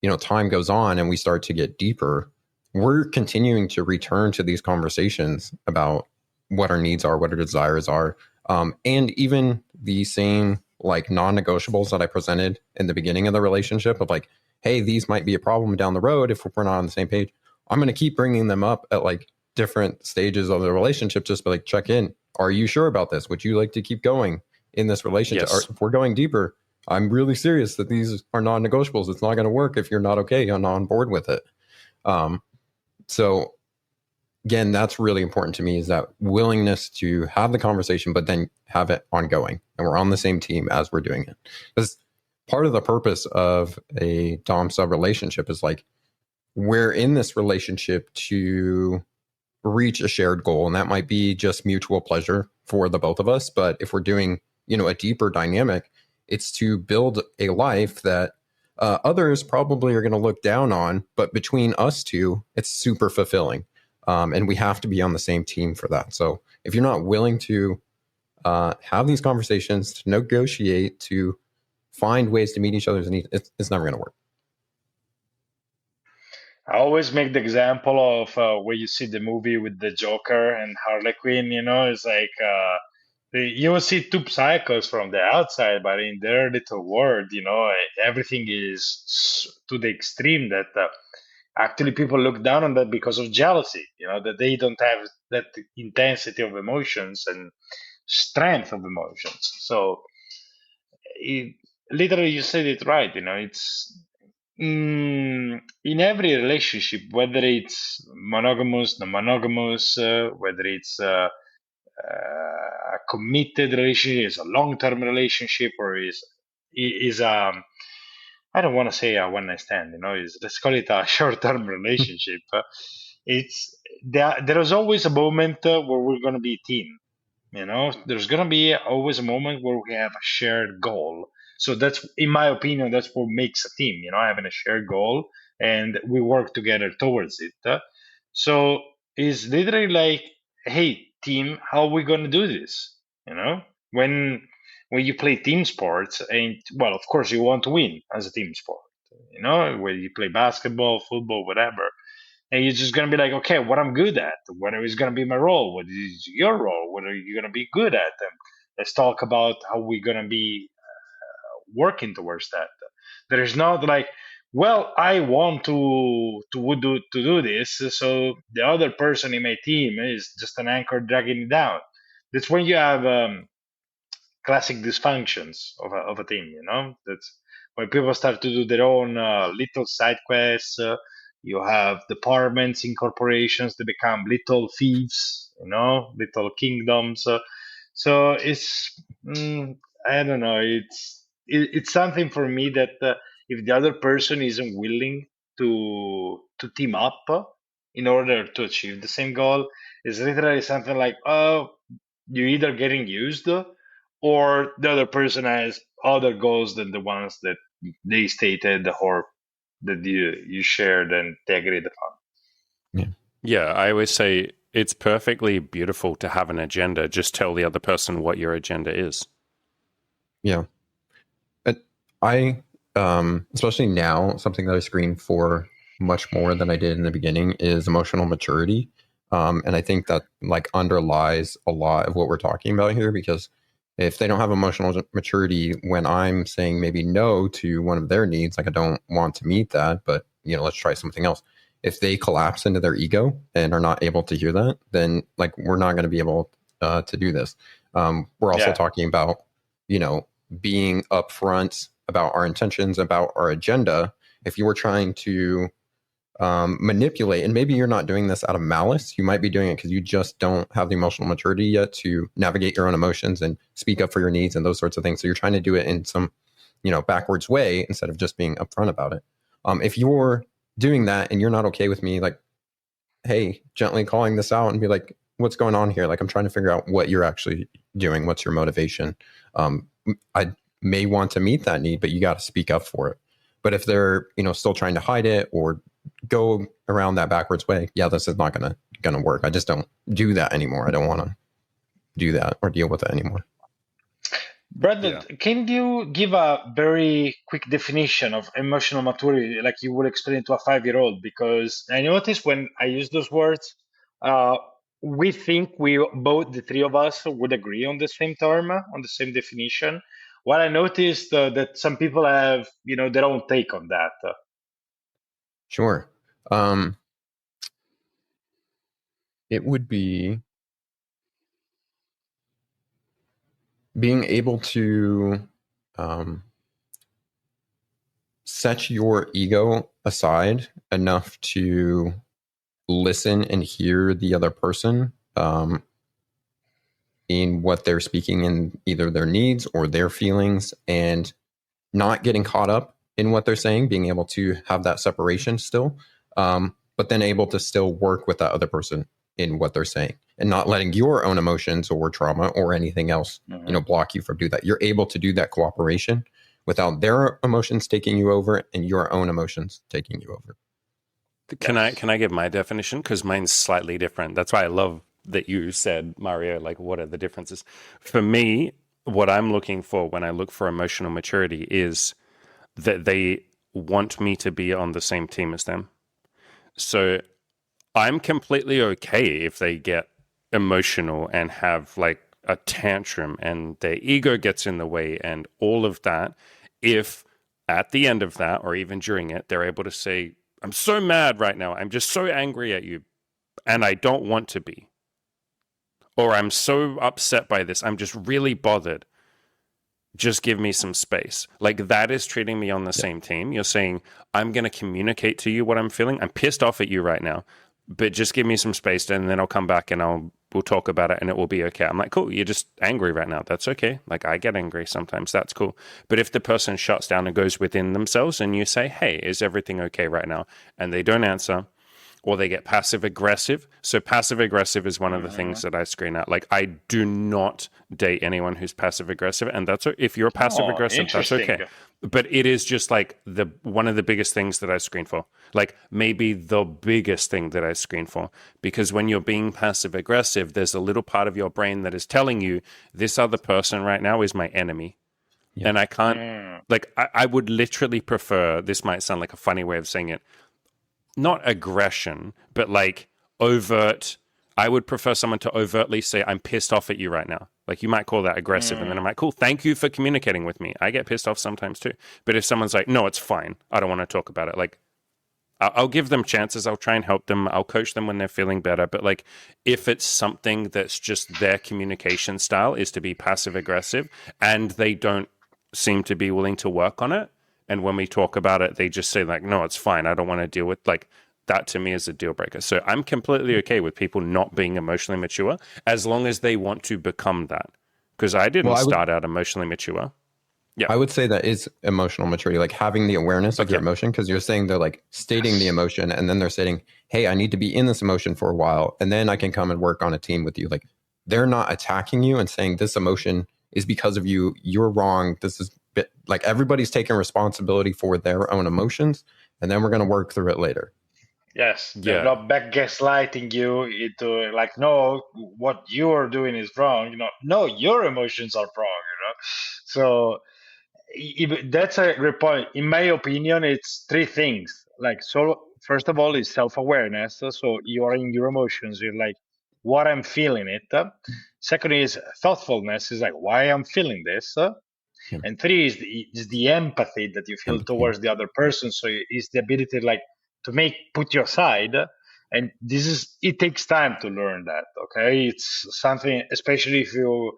you know, time goes on and we start to get deeper, we're continuing to return to these conversations about what our needs are, what our desires are, and even the same like non-negotiables that I presented in the beginning of the relationship of like, hey, these might be a problem down the road if we're not on the same page. I'm going to keep bringing them up at like different stages of the relationship, just to like check in. Are you sure about this? Would you like to keep going in this relationship? Yes. Or if we're going deeper, I'm really serious that these are non-negotiables. It's not going to work if you're not okay and on board with it. So again, that's really important to me, is that willingness to have the conversation, but then have it ongoing. And we're on the same team as we're doing it. Because part of the purpose of a Dom sub relationship is like, we're in this relationship to reach a shared goal. And that might be just mutual pleasure for the both of us. But if we're doing, you know, a deeper dynamic, it's to build a life that others probably are going to look down on. But between us two, it's super fulfilling. And we have to be on the same team for that. So if you're not willing to have these conversations, to negotiate, to find ways to meet each other's needs, it's never going to work. I always make the example of where you see the movie with the Joker and Harley Quinn. You know, it's like you will see two psychos from the outside, but in their little world, you know, everything is to the extreme that actually people look down on that because of jealousy. You know, that they don't have that intensity of emotions and strength of emotions. So, literally, you said it right. You know, it's in every relationship, whether it's monogamous, non-monogamous, whether it's a committed relationship, is a long-term relationship, or is I don't want to say a one-night stand. You know, is let's call it a short-term relationship. It's there is always a moment where we're going to be a team. You know, there's going to be always a moment where we have a shared goal. So that's, in my opinion, that's what makes a team. You know, having a shared goal and we work together towards it. So it's literally like, hey, team, how are we going to do this? You know, when you play team sports, and well, of course, you want to win as a team sport. You know, whether you play basketball, football, whatever, and you're just gonna be like, okay, what I'm good at, what is gonna be my role, what is your role, what are you gonna be good at, and let's talk about how we're gonna be working towards that. There is not like, well, I want to do this, so the other person in my team is just an anchor dragging it down. That's when you have classic dysfunctions of a team. You know, that's when people start to do their own little side quests. You have departments in corporations that become little thieves. You know, little kingdoms. So it's I don't know. It's something for me that if the other person isn't willing to team up in order to achieve the same goal, it's literally something like, oh, you're either getting used or the other person has other goals than the ones that they stated or that you shared and they agreed upon. Yeah. Yeah, I always say it's perfectly beautiful to have an agenda. Just tell the other person what your agenda is. Yeah. I, especially now, something that I screen for much more than I did in the beginning is emotional maturity. And I think that like underlies a lot of what we're talking about here, because if they don't have emotional maturity when I'm saying maybe no to one of their needs, like I don't want to meet that, but let's try something else. If they collapse into their ego and are not able to hear that, then like we're not going to be able to do this. We're also talking about, being upfront about our intentions, about our agenda. If you were trying to manipulate, and maybe you're not doing this out of malice, you might be doing it because you just don't have the emotional maturity yet to navigate your own emotions and speak up for your needs and those sorts of things. So you're trying to do it in some, backwards way instead of just being upfront about it. If you're doing that and you're not okay with me, like, hey, gently calling this out and be like, what's going on here? Like, I'm trying to figure out what you're actually doing. What's your motivation? I may want to meet that need, but you got to speak up for it. But if they're, still trying to hide it or go around that backwards way, yeah, this is not gonna work. I just don't do that anymore. I don't want to do that or deal with it anymore. Brandon, can you give a very quick definition of emotional maturity, like you would explain to a 5-year-old? Because I noticed when I use those words, we think both the three of us would agree on the same term, on the same definition. What I noticed that some people have, their own take on that. Sure. It would be being able to set your ego aside enough to listen and hear the other person in what they're speaking in either their needs or their feelings, and not getting caught up in what they're saying, being able to have that separation still, but then able to still work with that other person in what they're saying and not letting your own emotions or trauma or anything else, block you from do that. You're able to do that cooperation without their emotions taking you over and your own emotions taking you over. Can I give my definition? Because mine's slightly different. That's why I love that you said, Mario, like, what are the differences? For me, what I'm looking for when I look for emotional maturity is that they want me to be on the same team as them. So I'm completely okay if they get emotional and have like a tantrum and their ego gets in the way and all of that. If at the end of that, or even during it, they're able to say, I'm so mad right now. I'm just so angry at you and I don't want to be. Or I'm so upset by this. I'm just really bothered. Just give me some space. Like, that is treating me on the same team. You're saying, I'm going to communicate to you what I'm feeling. I'm pissed off at you right now, but just give me some space and then I'll come back and we'll talk about it and it will be okay. I'm like, cool, you're just angry right now. That's okay. Like, I get angry sometimes. That's cool. But if the person shuts down and goes within themselves and you say, hey, is everything okay right now? And they don't answer, or they get passive aggressive. So passive aggressive is one of the things that I screen out. Like, I do not date anyone who's passive aggressive, and that's if you're passive aggressive, that's okay. But it is just like one of the biggest things that I screen for. Like, maybe the biggest thing that I screen for, because when you're being passive aggressive, there's a little part of your brain that is telling you this other person right now is my enemy. Yeah. And I can't, like, I would literally prefer, this might sound like a funny way of saying it, not aggression, but like overt. I would prefer someone to overtly say, I'm pissed off at you right now. Like, you might call that aggressive. And then I'm like, cool, thank you for communicating with me. I get pissed off sometimes too. But if someone's like, no, it's fine, I don't want to talk about it. Like, I'll give them chances. I'll try and help them. I'll coach them when they're feeling better. But like, if it's something that's just their communication style is to be passive aggressive and they don't seem to be willing to work on it, and when we talk about it, they just say like, no, it's fine, I don't want to deal with, like, that to me is a deal breaker. So I'm completely okay with people not being emotionally mature as long as they want to become that. Because I didn't start out emotionally mature. Yeah, I would say that is emotional maturity, like having the awareness of your emotion, because you're saying they're like stating the emotion and then they're saying, hey, I need to be in this emotion for a while and then I can come and work on a team with you. Like, they're not attacking you and saying this emotion is because of you, you're wrong. This is like, everybody's taking responsibility for their own emotions and then we're going to work through it later. Yes, they're not back gaslighting you into like, no, what you're doing is wrong. No, your emotions are wrong. So that's a great point. In my opinion, it's three things. Like, so first of all, is self-awareness. So you are in your emotions. You're like, what I'm feeling it. Second is thoughtfulness. Is like, why I'm feeling this. And three is the empathy that you feel towards the other person. So it's the ability like to put your side. And it takes time to learn that. Okay. It's something, especially if you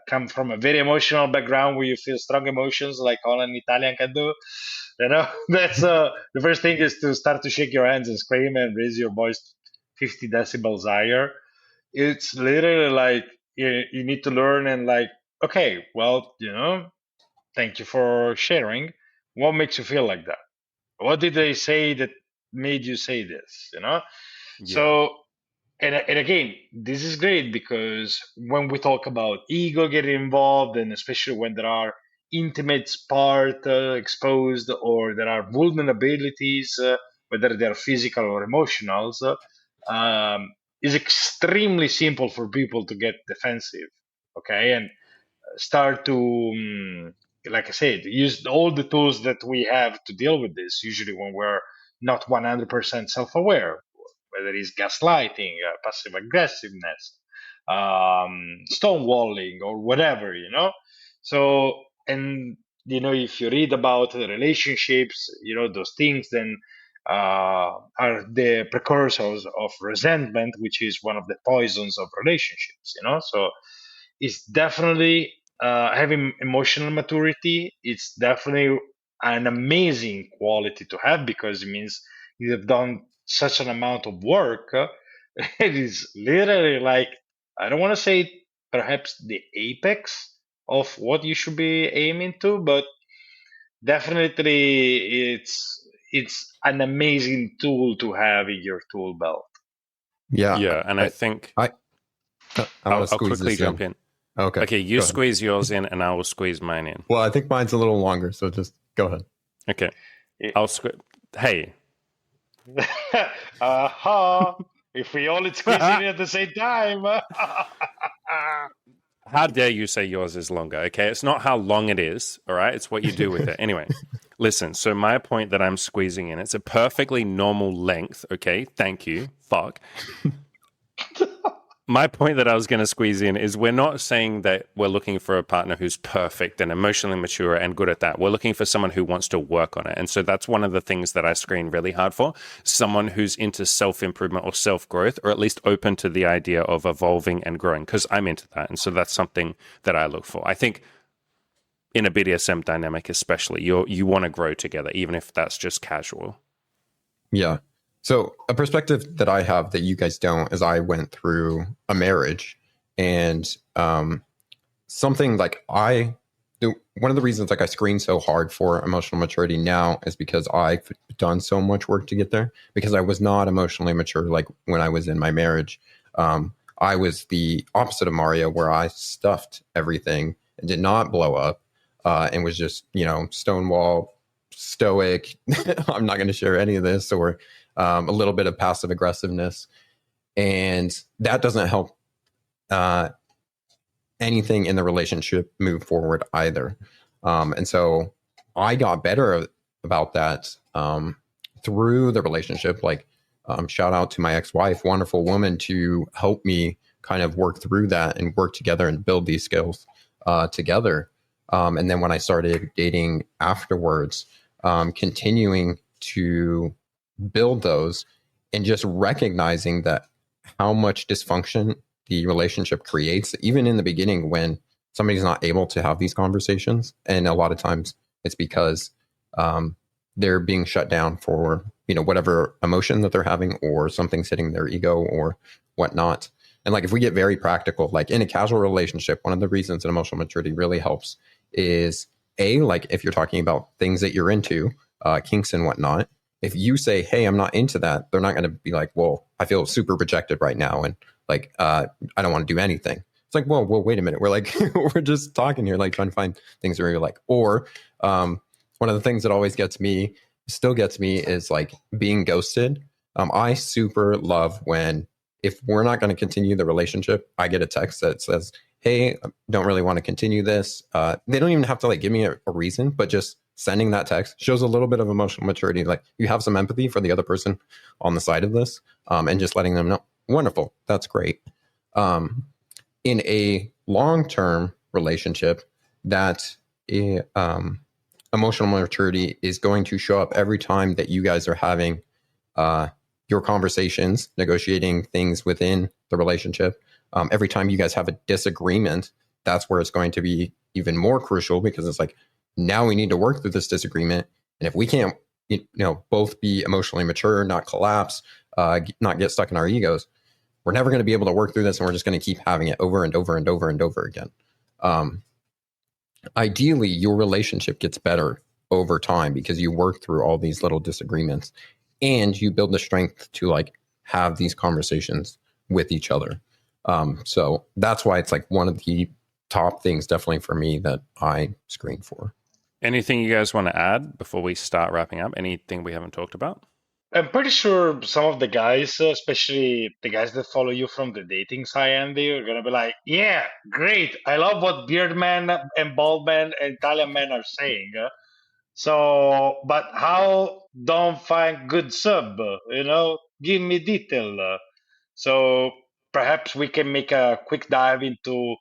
come from a very emotional background where you feel strong emotions like all an Italian can do. That's the first thing is to start to shake your hands and scream and raise your voice 50 decibels higher. It's literally like you need to learn and like, okay, well, thank you for sharing. What makes you feel like that? What did they say that made you say this? So, and again, this is great because when we talk about ego getting involved, and especially when there are intimate part exposed or there are vulnerabilities, whether they're physical or emotional, is extremely simple for people to get defensive. Okay, and start to, like I said, use all the tools that we have to deal with this. Usually, when we're not 100% self-aware, whether it's gaslighting, passive aggressiveness, stonewalling, or whatever, So, and if you read about the relationships, those things, then are the precursors of resentment, which is one of the poisons of relationships. So it's definitely having emotional maturity. It's definitely an amazing quality to have because it means you have done such an amount of work. It is literally like, I don't want to say perhaps the apex of what you should be aiming to, but definitely it's an amazing tool to have in your tool belt. Yeah, and I think I'll quickly jump in. Okay, you squeeze yours in and I will squeeze mine in. Well, I think mine's a little longer, so just go ahead. Okay. I'll Hey. If we all squeeze in at the same time. How dare you say yours is longer, okay? It's not how long it is, all right? It's what you do with it. Anyway, listen, so my point that I'm squeezing in, it's a perfectly normal length, okay? Thank you. Fuck. My point that I was going to squeeze in is we're not saying that we're looking for a partner who's perfect and emotionally mature and good at that. We're looking for someone who wants to work on it. And so that's one of the things that I screen really hard for. Someone who's into self-improvement or self-growth, or at least open to the idea of evolving and growing, because I'm into that. And so that's something that I look for. I think in a BDSM dynamic especially, you want to grow together, even if that's just casual. Yeah. So a perspective that I have that you guys don't is I went through a marriage and something like I one of the reasons like I screen so hard for emotional maturity now is because I've done so much work to get there, because I was not emotionally mature like when I was in my marriage. I was the opposite of Mario, where I stuffed everything and did not blow up, and was just, stonewall, stoic. I'm not going to share any of this, or a little bit of passive aggressiveness. And that doesn't help anything in the relationship move forward either. And so I got better about that through the relationship. Like, shout out to my ex-wife, wonderful woman, to help me kind of work through that and work together and build these skills together. And then when I started dating afterwards, continuing to build those and just recognizing that how much dysfunction the relationship creates, even in the beginning when somebody's not able to have these conversations. And a lot of times it's because they're being shut down for, whatever emotion that they're having, or something's hitting their ego or whatnot. And like, if we get very practical, like in a casual relationship, one of the reasons that emotional maturity really helps is like if you're talking about things that you're into, kinks and whatnot, if you say, hey, I'm not into that, they're not going to be like, well, I feel super rejected right now, and like, I don't want to do anything. It's like, well, wait a minute. We're like, we're just talking here, like trying to find things where you're like, or one of the things that always still gets me is like being ghosted. I super love when, if we're not going to continue the relationship, I get a text that says, hey, I don't really want to continue this. They don't even have to like give me a reason, but just sending that text shows a little bit of emotional maturity. Like, you have some empathy for the other person on the side of this, and just letting them know, wonderful, that's great. In a long-term relationship, that emotional maturity is going to show up every time that you guys are having your conversations, negotiating things within the relationship. Every time you guys have a disagreement, that's where it's going to be even more crucial, because it's like, now we need to work through this disagreement. And if we can't, both be emotionally mature, not collapse, not get stuck in our egos, we're never going to be able to work through this. And we're just going to keep having it over and over and over and over again. Ideally, your relationship gets better over time because you work through all these little disagreements, and you build the strength to like have these conversations with each other. So that's why it's like one of the top things, definitely for me, that I screen for. Anything you guys want to add before we start wrapping up? Anything we haven't talked about? I'm pretty sure some of the guys, especially the guys that follow you from the dating side, Andy, are gonna be like, "Yeah, great! I love what beard man and bald man and Italian men are saying." So, but how don't find good sub? Give me detail. So perhaps we can make a quick dive into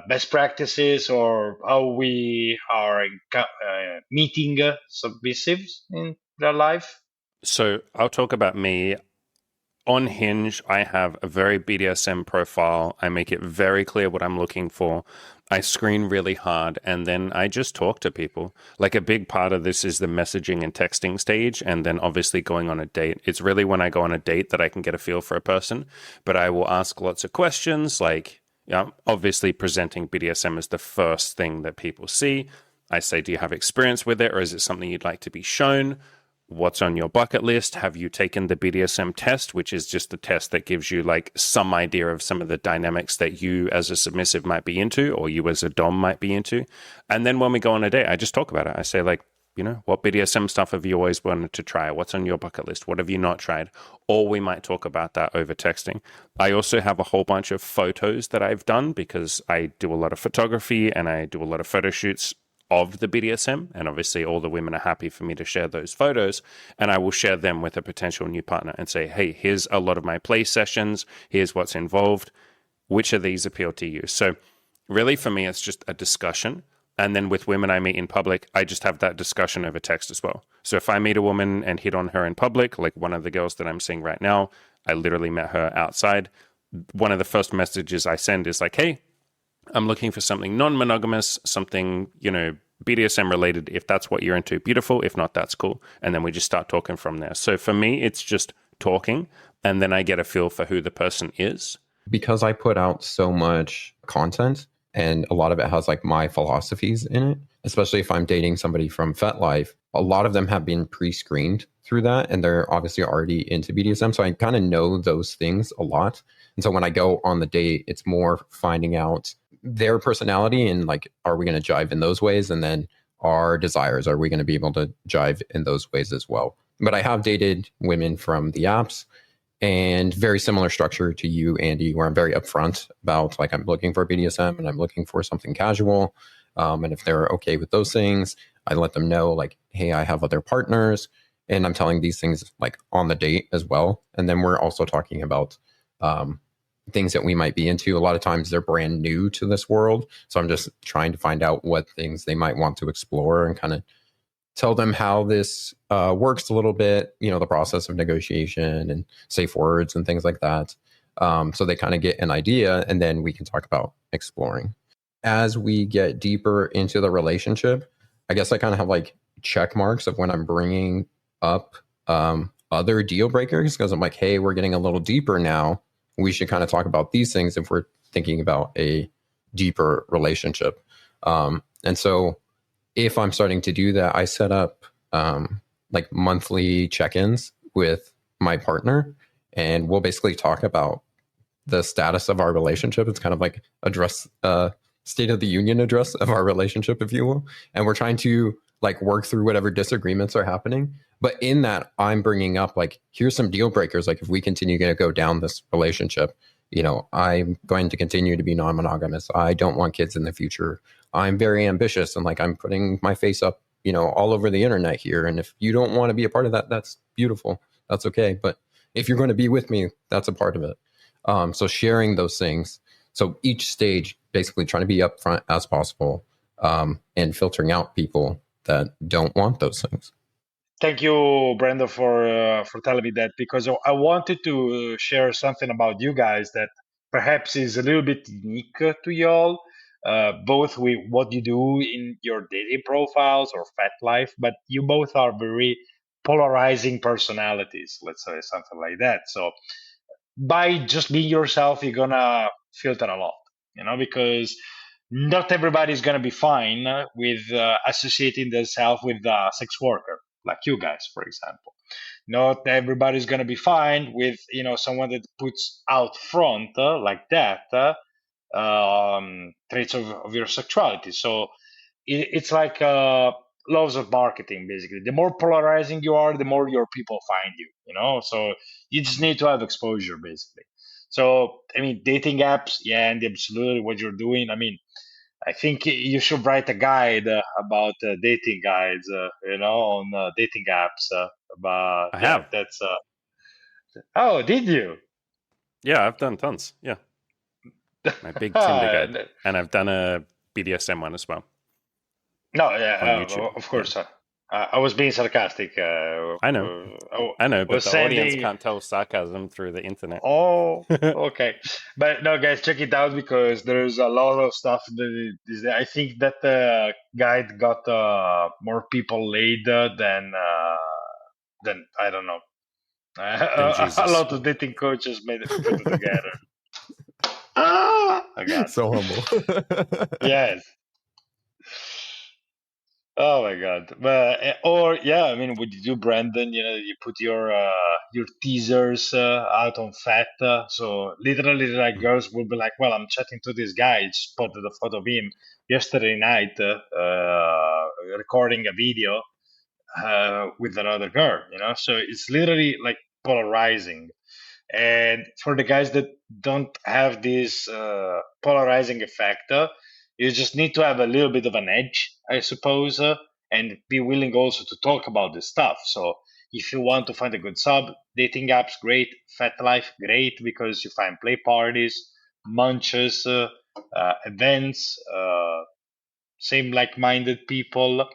best practices, or how we are meeting submissives in their life. So I'll talk about me. On Hinge, I have a very BDSM profile. I make it very clear what I'm looking for. I screen really hard, and then I just talk to people. Like, a big part of this is the messaging and texting stage, and then obviously going on a date. It's really when I go on a date that I can get a feel for a person, but I will ask lots of questions, like, obviously presenting BDSM as the first thing that people see. I say, do you have experience with it, or is it something you'd like to be shown? What's on your bucket list? Have you taken the BDSM test, which is just the test that gives you like some idea of some of the dynamics that you as a submissive might be into, or you as a dom might be into? And then when we go on a date, I just talk about it. I say, like, what BDSM stuff have you always wanted to try? What's on your bucket list? What have you not tried? Or we might talk about that over texting. I also have a whole bunch of photos that I've done, because I do a lot of photography and I do a lot of photo shoots of the BDSM, and obviously all the women are happy for me to share those photos, and I will share them with a potential new partner and say, hey, here's a lot of my play sessions, here's what's involved, which of these appeal to you? So really for me, it's just a discussion. And then with women I meet in public, I just have that discussion over text as well. So if I meet a woman and hit on her in public, like one of the girls that I'm seeing right now, I literally met her outside. One of the first messages I send is like, hey, I'm looking for something non-monogamous, something, BDSM related. If that's what you're into, beautiful. If not, that's cool. And then we just start talking from there. So for me, it's just talking, and then I get a feel for who the person is. Because I put out so much content and a lot of it has like my philosophies in it, especially if I'm dating somebody from FetLife. A lot of them have been pre-screened through that, and they're obviously already into BDSM. So I kind of know those things a lot. And so when I go on the date, it's more finding out their personality and like, are we going to jive in those ways? And then our desires, are we going to be able to jive in those ways as well? But I have dated women from the apps, and very similar structure to you, Andy, where I'm very upfront about like, I'm looking for BDSM and I'm looking for something casual. And if they're okay with those things, I let them know like, hey, I have other partners, and I'm telling these things like on the date as well. And then we're also talking about things that we might be into. A lot of times they're brand new to this world. So I'm just trying to find out what things they might want to explore and kind of tell them how this works a little bit, the process of negotiation and safe words and things like that. So they kind of get an idea, and then we can talk about exploring. As we get deeper into the relationship, I guess I kind of have like check marks of when I'm bringing up other deal breakers, because I'm like, hey, we're getting a little deeper now. We should kind of talk about these things if we're thinking about a deeper relationship. And so if I'm starting to do that, I set up like monthly check-ins with my partner, and we'll basically talk about the status of our relationship. It's kind of like address state of the union address of our relationship, if you will. And we're trying to like work through whatever disagreements are happening. But in that, I'm bringing up like, here's some deal breakers. Like if we continue to go down this relationship, I'm going to continue to be non-monogamous. I don't want kids in the future. I'm very ambitious, and like I'm putting my face up, all over the internet here. And if you don't want to be a part of that, that's beautiful. That's okay. But if you're going to be with me, that's a part of it. So sharing those things. So each stage, basically trying to be upfront as possible, and filtering out people that don't want those things. Thank you, Brenda, for telling me that, because I wanted to share something about you guys that perhaps is a little bit unique to y'all, both with what you do in your dating profiles or fat life, but you both are very polarizing personalities, let's say something like that. So by just being yourself, you're gonna filter a lot, because not everybody's gonna be fine with associating themselves with a sex worker, like you guys, for example. Not everybody's gonna be fine with someone that puts out front like that traits of your sexuality. So it's like laws of marketing, basically. The more polarizing you are, the more your people find you. So you just need to have exposure, basically. So I mean, dating apps, yeah, and absolutely what you're doing. I mean, I think you should write a guide about dating guides, on dating apps. But I yeah, have. that's. Oh, did you? Yeah, I've done tons. Yeah. My big Tinder guide. And I've done a BDSM one as well No, on yeah, YouTube. of course. I was being sarcastic. I know. I I know, but was the audience sending. can't tell sarcasm through the internet. Oh, okay. But no, guys, check it out because there's a lot of stuff I think that the guide got more people laid than I don't know. Than A Jesus. lot of dating coaches made it put it together. I got So humble. yes. Oh my God. But or yeah, I mean, would you do, Brandon? You put your teasers out on Fat, so literally like girls will be like, "Well, I'm chatting to this guy. I just spotted a photo of him yesterday night, recording a video with another girl." So it's literally like polarizing. And for the guys that don't have this polarizing effect, you just need to have a little bit of an edge, I suppose, and be willing also to talk about this stuff. So if you want to find a good sub, dating apps, great. Fat life, great, because you find play parties, munches, events, same like-minded people.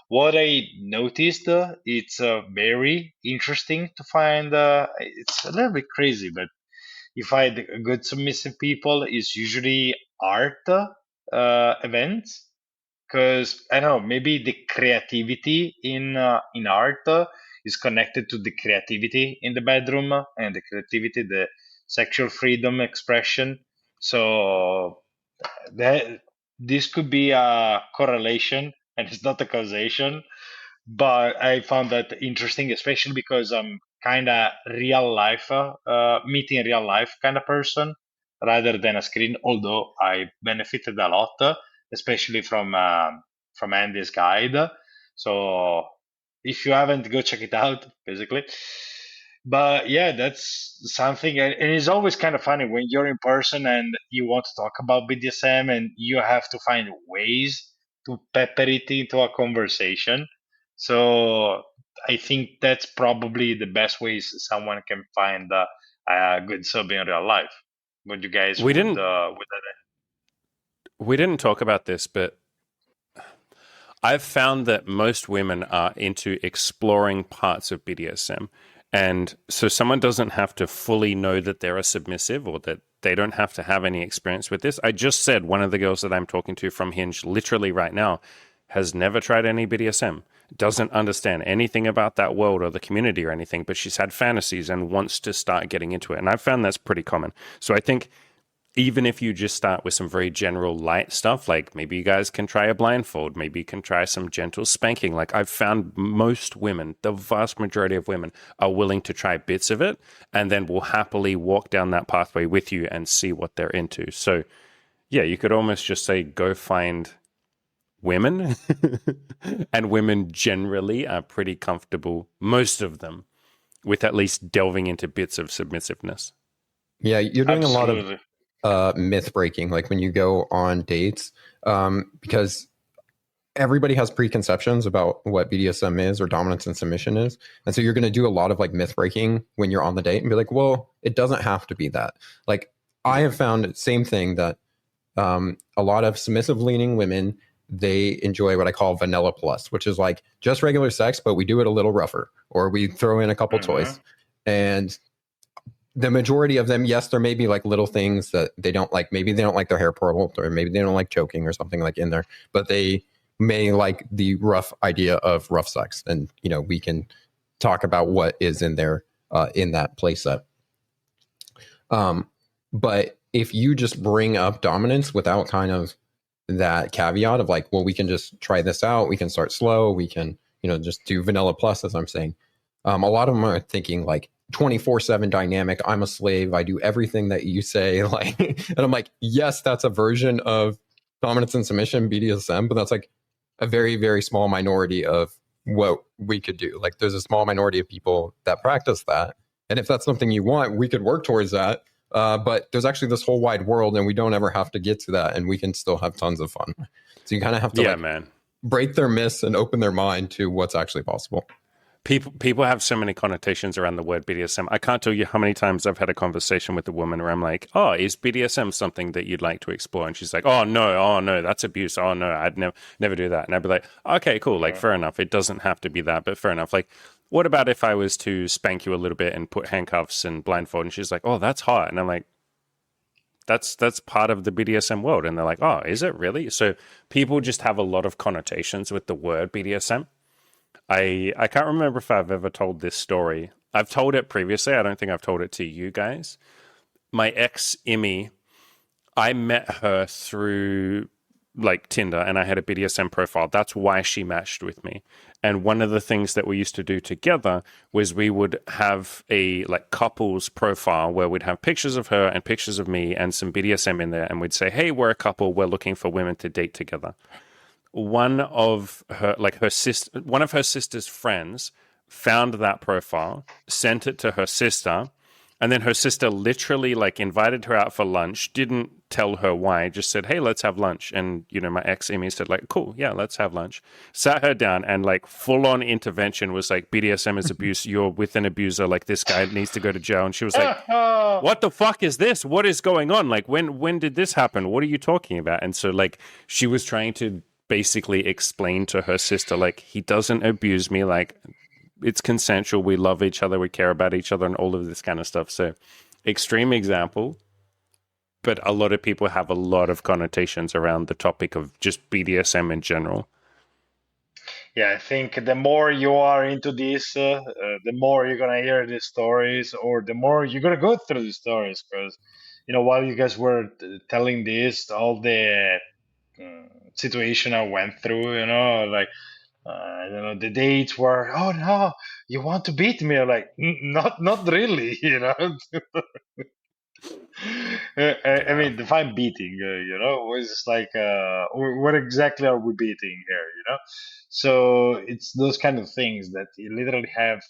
What I noticed, it's very interesting to find. It's a little bit crazy, but you find a good submissive people is usually art events, because I don't know, maybe the creativity in art is connected to the creativity in the bedroom and the creativity, the sexual freedom expression. So that this could be a correlation and it's not a causation, but I found that interesting, especially because I'm kind of real life, meeting real life kind of person rather than a screen. Although I benefited a lot, especially from Andy's guide. So if you haven't, go check it out. Basically, but yeah, that's something, and it's always kind of funny when you're in person and you want to talk about BDSM and you have to find ways to pepper it into a conversation. So I think that's probably the best ways someone can find a good sub in real life. What you guys We didn't would we didn't talk about this, but I've found that most women are into exploring parts of BDSM. And so someone doesn't have to fully know that they're a submissive or that they don't have to have any experience with this. I just said one of the girls that I'm talking to from Hinge literally right now has never tried any BDSM, doesn't understand anything about that world or the community or anything, but she's had fantasies and wants to start getting into it. And I've found that's pretty common. So I think even if you just start with some very general light stuff, like maybe you guys can try a blindfold, maybe you can try some gentle spanking. Like I've found most women, the vast majority of women, are willing to try bits of it and then will happily walk down that pathway with you and see what they're into. So yeah, you could almost just say go find women. And women generally are pretty comfortable, most of them, with at least delving into bits of submissiveness. Yeah, you're doing a lot of absolutely. myth breaking, like when you go on dates, because everybody has preconceptions about what BDSM is or dominance and submission is. And so you're going to do a lot of like myth breaking when you're on the date and be like, well, it doesn't have to be that. Like I have found same thing that a lot of submissive leaning women, they enjoy what I call vanilla plus, which is like just regular sex, but we do it a little rougher or we throw in a couple Hmm. toys. And the majority of them, yes, there may be like little things that they don't like. Maybe they don't like their hair pulled, or maybe they don't like choking or something like in there, but they may like the rough idea of rough sex. And, you know, we can talk about what is in there in that playset. But if you just bring up dominance without kind of that caveat of like, well, we can just try this out, we can start slow, we can, you know, just do vanilla plus, as I'm saying. A lot of them are thinking like 24/7 dynamic. I'm a slave. I do everything that you say. Like, and I'm like, yes, that's a version of dominance and submission, BDSM, but that's like a very, very small minority of what we could do. Like, there's a small minority of people that practice that. And if that's something you want, we could work towards that. But there's actually this whole wide world, and we don't ever have to get to that, and we can still have tons of fun. So you kind of have to Yeah, like man. break their myths and open their mind to what's actually possible. People have so many connotations around the word BDSM. I can't tell you how many times I've had a conversation with a woman where I'm like, "Oh, is BDSM something that you'd like to explore?" And she's like, "Oh no, that's abuse. Oh no, I'd never do that." And I'd be like, "Okay, cool. Like, fair enough. It doesn't have to be that, but fair enough. Like, what about if I was to spank you a little bit and put handcuffs and blindfold?" And she's like, "Oh, that's hot." And I'm like, that's part of the BDSM world. And they're like, "Oh, is it really?" So people just have a lot of connotations with the word BDSM. I can't remember if I've ever told this story. I've told it previously. I don't think I've told it to you guys. My ex Emmy, I met her through like Tinder and I had a BDSM profile. That's why she matched with me. And one of the things that we used to do together was we would have a like couples profile where we'd have pictures of her and pictures of me and some BDSM in there and we'd say, "Hey, we're a couple, we're looking for women to date together." One of her sister's friends found that profile, sent it to her sister, and then her sister literally like invited her out for lunch, didn't tell her why, just said, "Hey, let's have lunch." And you know, my ex Amy said like, "Cool, yeah, let's have lunch." Sat her down and like full on intervention was like, "BDSM is abuse. You're with an abuser. Like this guy needs to go to jail." And she was like, "What the fuck is this? What is going on? Like when did this happen? What are you talking about?" And so like she was trying to basically explain to her sister like he doesn't abuse me, like it's consensual, we love each other, we care about each other and all of this kind of stuff. So extreme example, but a lot of people have a lot of connotations around the topic of just BDSM in general. Yeah, I think the more you are into this, the more you're gonna hear these stories, or the more you're gonna go through the stories. Because, while you guys were telling this, all the situation I went through, like the dates were, oh no, you want to beat me? I'm like, Not really, I Yeah. mean, define beating, it's like, what exactly are we beating here, So it's those kind of things that you literally have.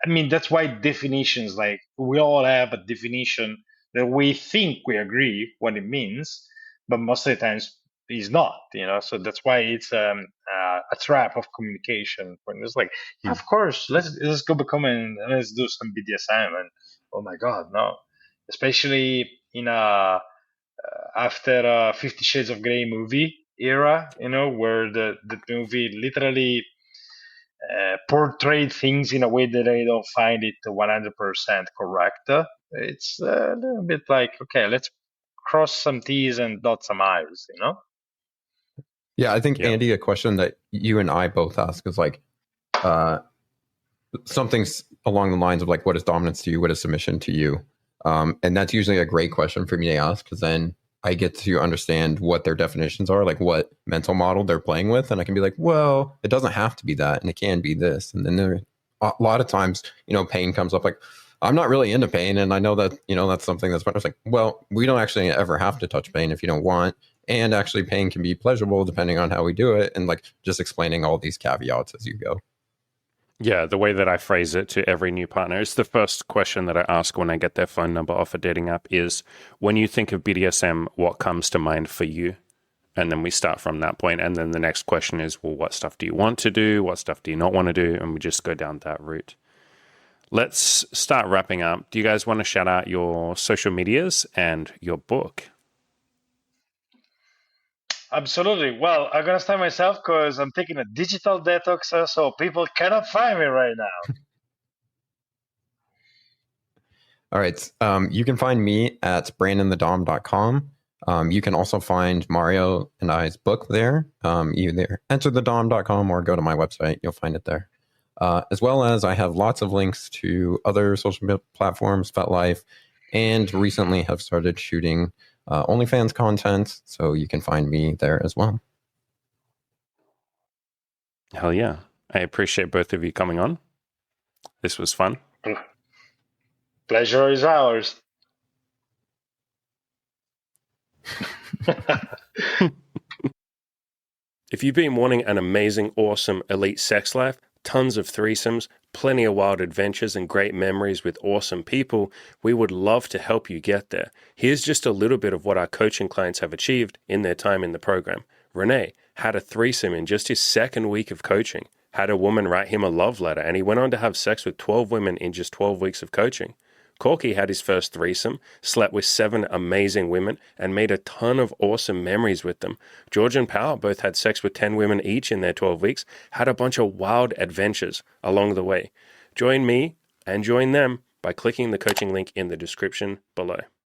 I mean, that's why definitions, like we all have a definition that we think we agree what it means, but most of the times is not, So that's why it's a trap of communication. When it's like, yeah, Hmm. of course, let's go become and let's do some BDSM, and oh my God, no, especially in after 50 Shades of Grey movie era, where the movie literally portrayed things in a way that I don't find it 100% correct. It's a little bit like, okay, let's cross some T's and dot some I's. Yeah, I think, Yeah. Andy, a question that you and I both ask is like uh, something's along the lines of like, what is dominance to you? What is submission to you? And that's usually a great question for me to ask, because then I get to understand what their definitions are, like what mental model they're playing with. And I can be like, well, it doesn't have to be that. And it can be this. And then there, a lot of times, pain comes up like, I'm not really into pain. And I know that, that's something that's fun. It's like, well, we don't actually ever have to touch pain if you don't want. And actually pain can be pleasurable depending on how we do it. And like just explaining all these caveats as you go. Yeah, the way that I phrase it to every new partner, it's the first question that I ask when I get their phone number off a dating app is, when you think of BDSM, what comes to mind for you? And then we start from that point. And then the next question is, well, what stuff do you want to do? What stuff do you not want to do? And we just go down that route. Let's start wrapping up. Do you guys want to shout out your social medias and your book? Absolutely. Well, I'm gonna start myself because I'm taking a digital detox, so people cannot find me right now. All right. You can find me at brandonthedom.com. You can also find Mario and I's book there. Either enter thedom.com or go to my website. You'll find it there. As well as I have lots of links to other social media platforms, FetLife, and recently have started shooting OnlyFans content. So you can find me there as well. Hell yeah. I appreciate both of you coming on. This was fun. Pleasure is ours. If you've been wanting an amazing, awesome, elite sex life, tons of threesomes, plenty of wild adventures, and great memories with awesome people, we would love to help you get there. Here's just a little bit of what our coaching clients have achieved in their time in the program. Renee had a threesome in just his second week of coaching, had a woman write him a love letter, and he went on to have sex with 12 women in just 12 weeks of coaching. Corky had his first threesome, slept with 7 amazing women, and made a ton of awesome memories with them. George and Power both had sex with 10 women each in their 12 weeks, had a bunch of wild adventures along the way. Join me and join them by clicking the coaching link in the description below.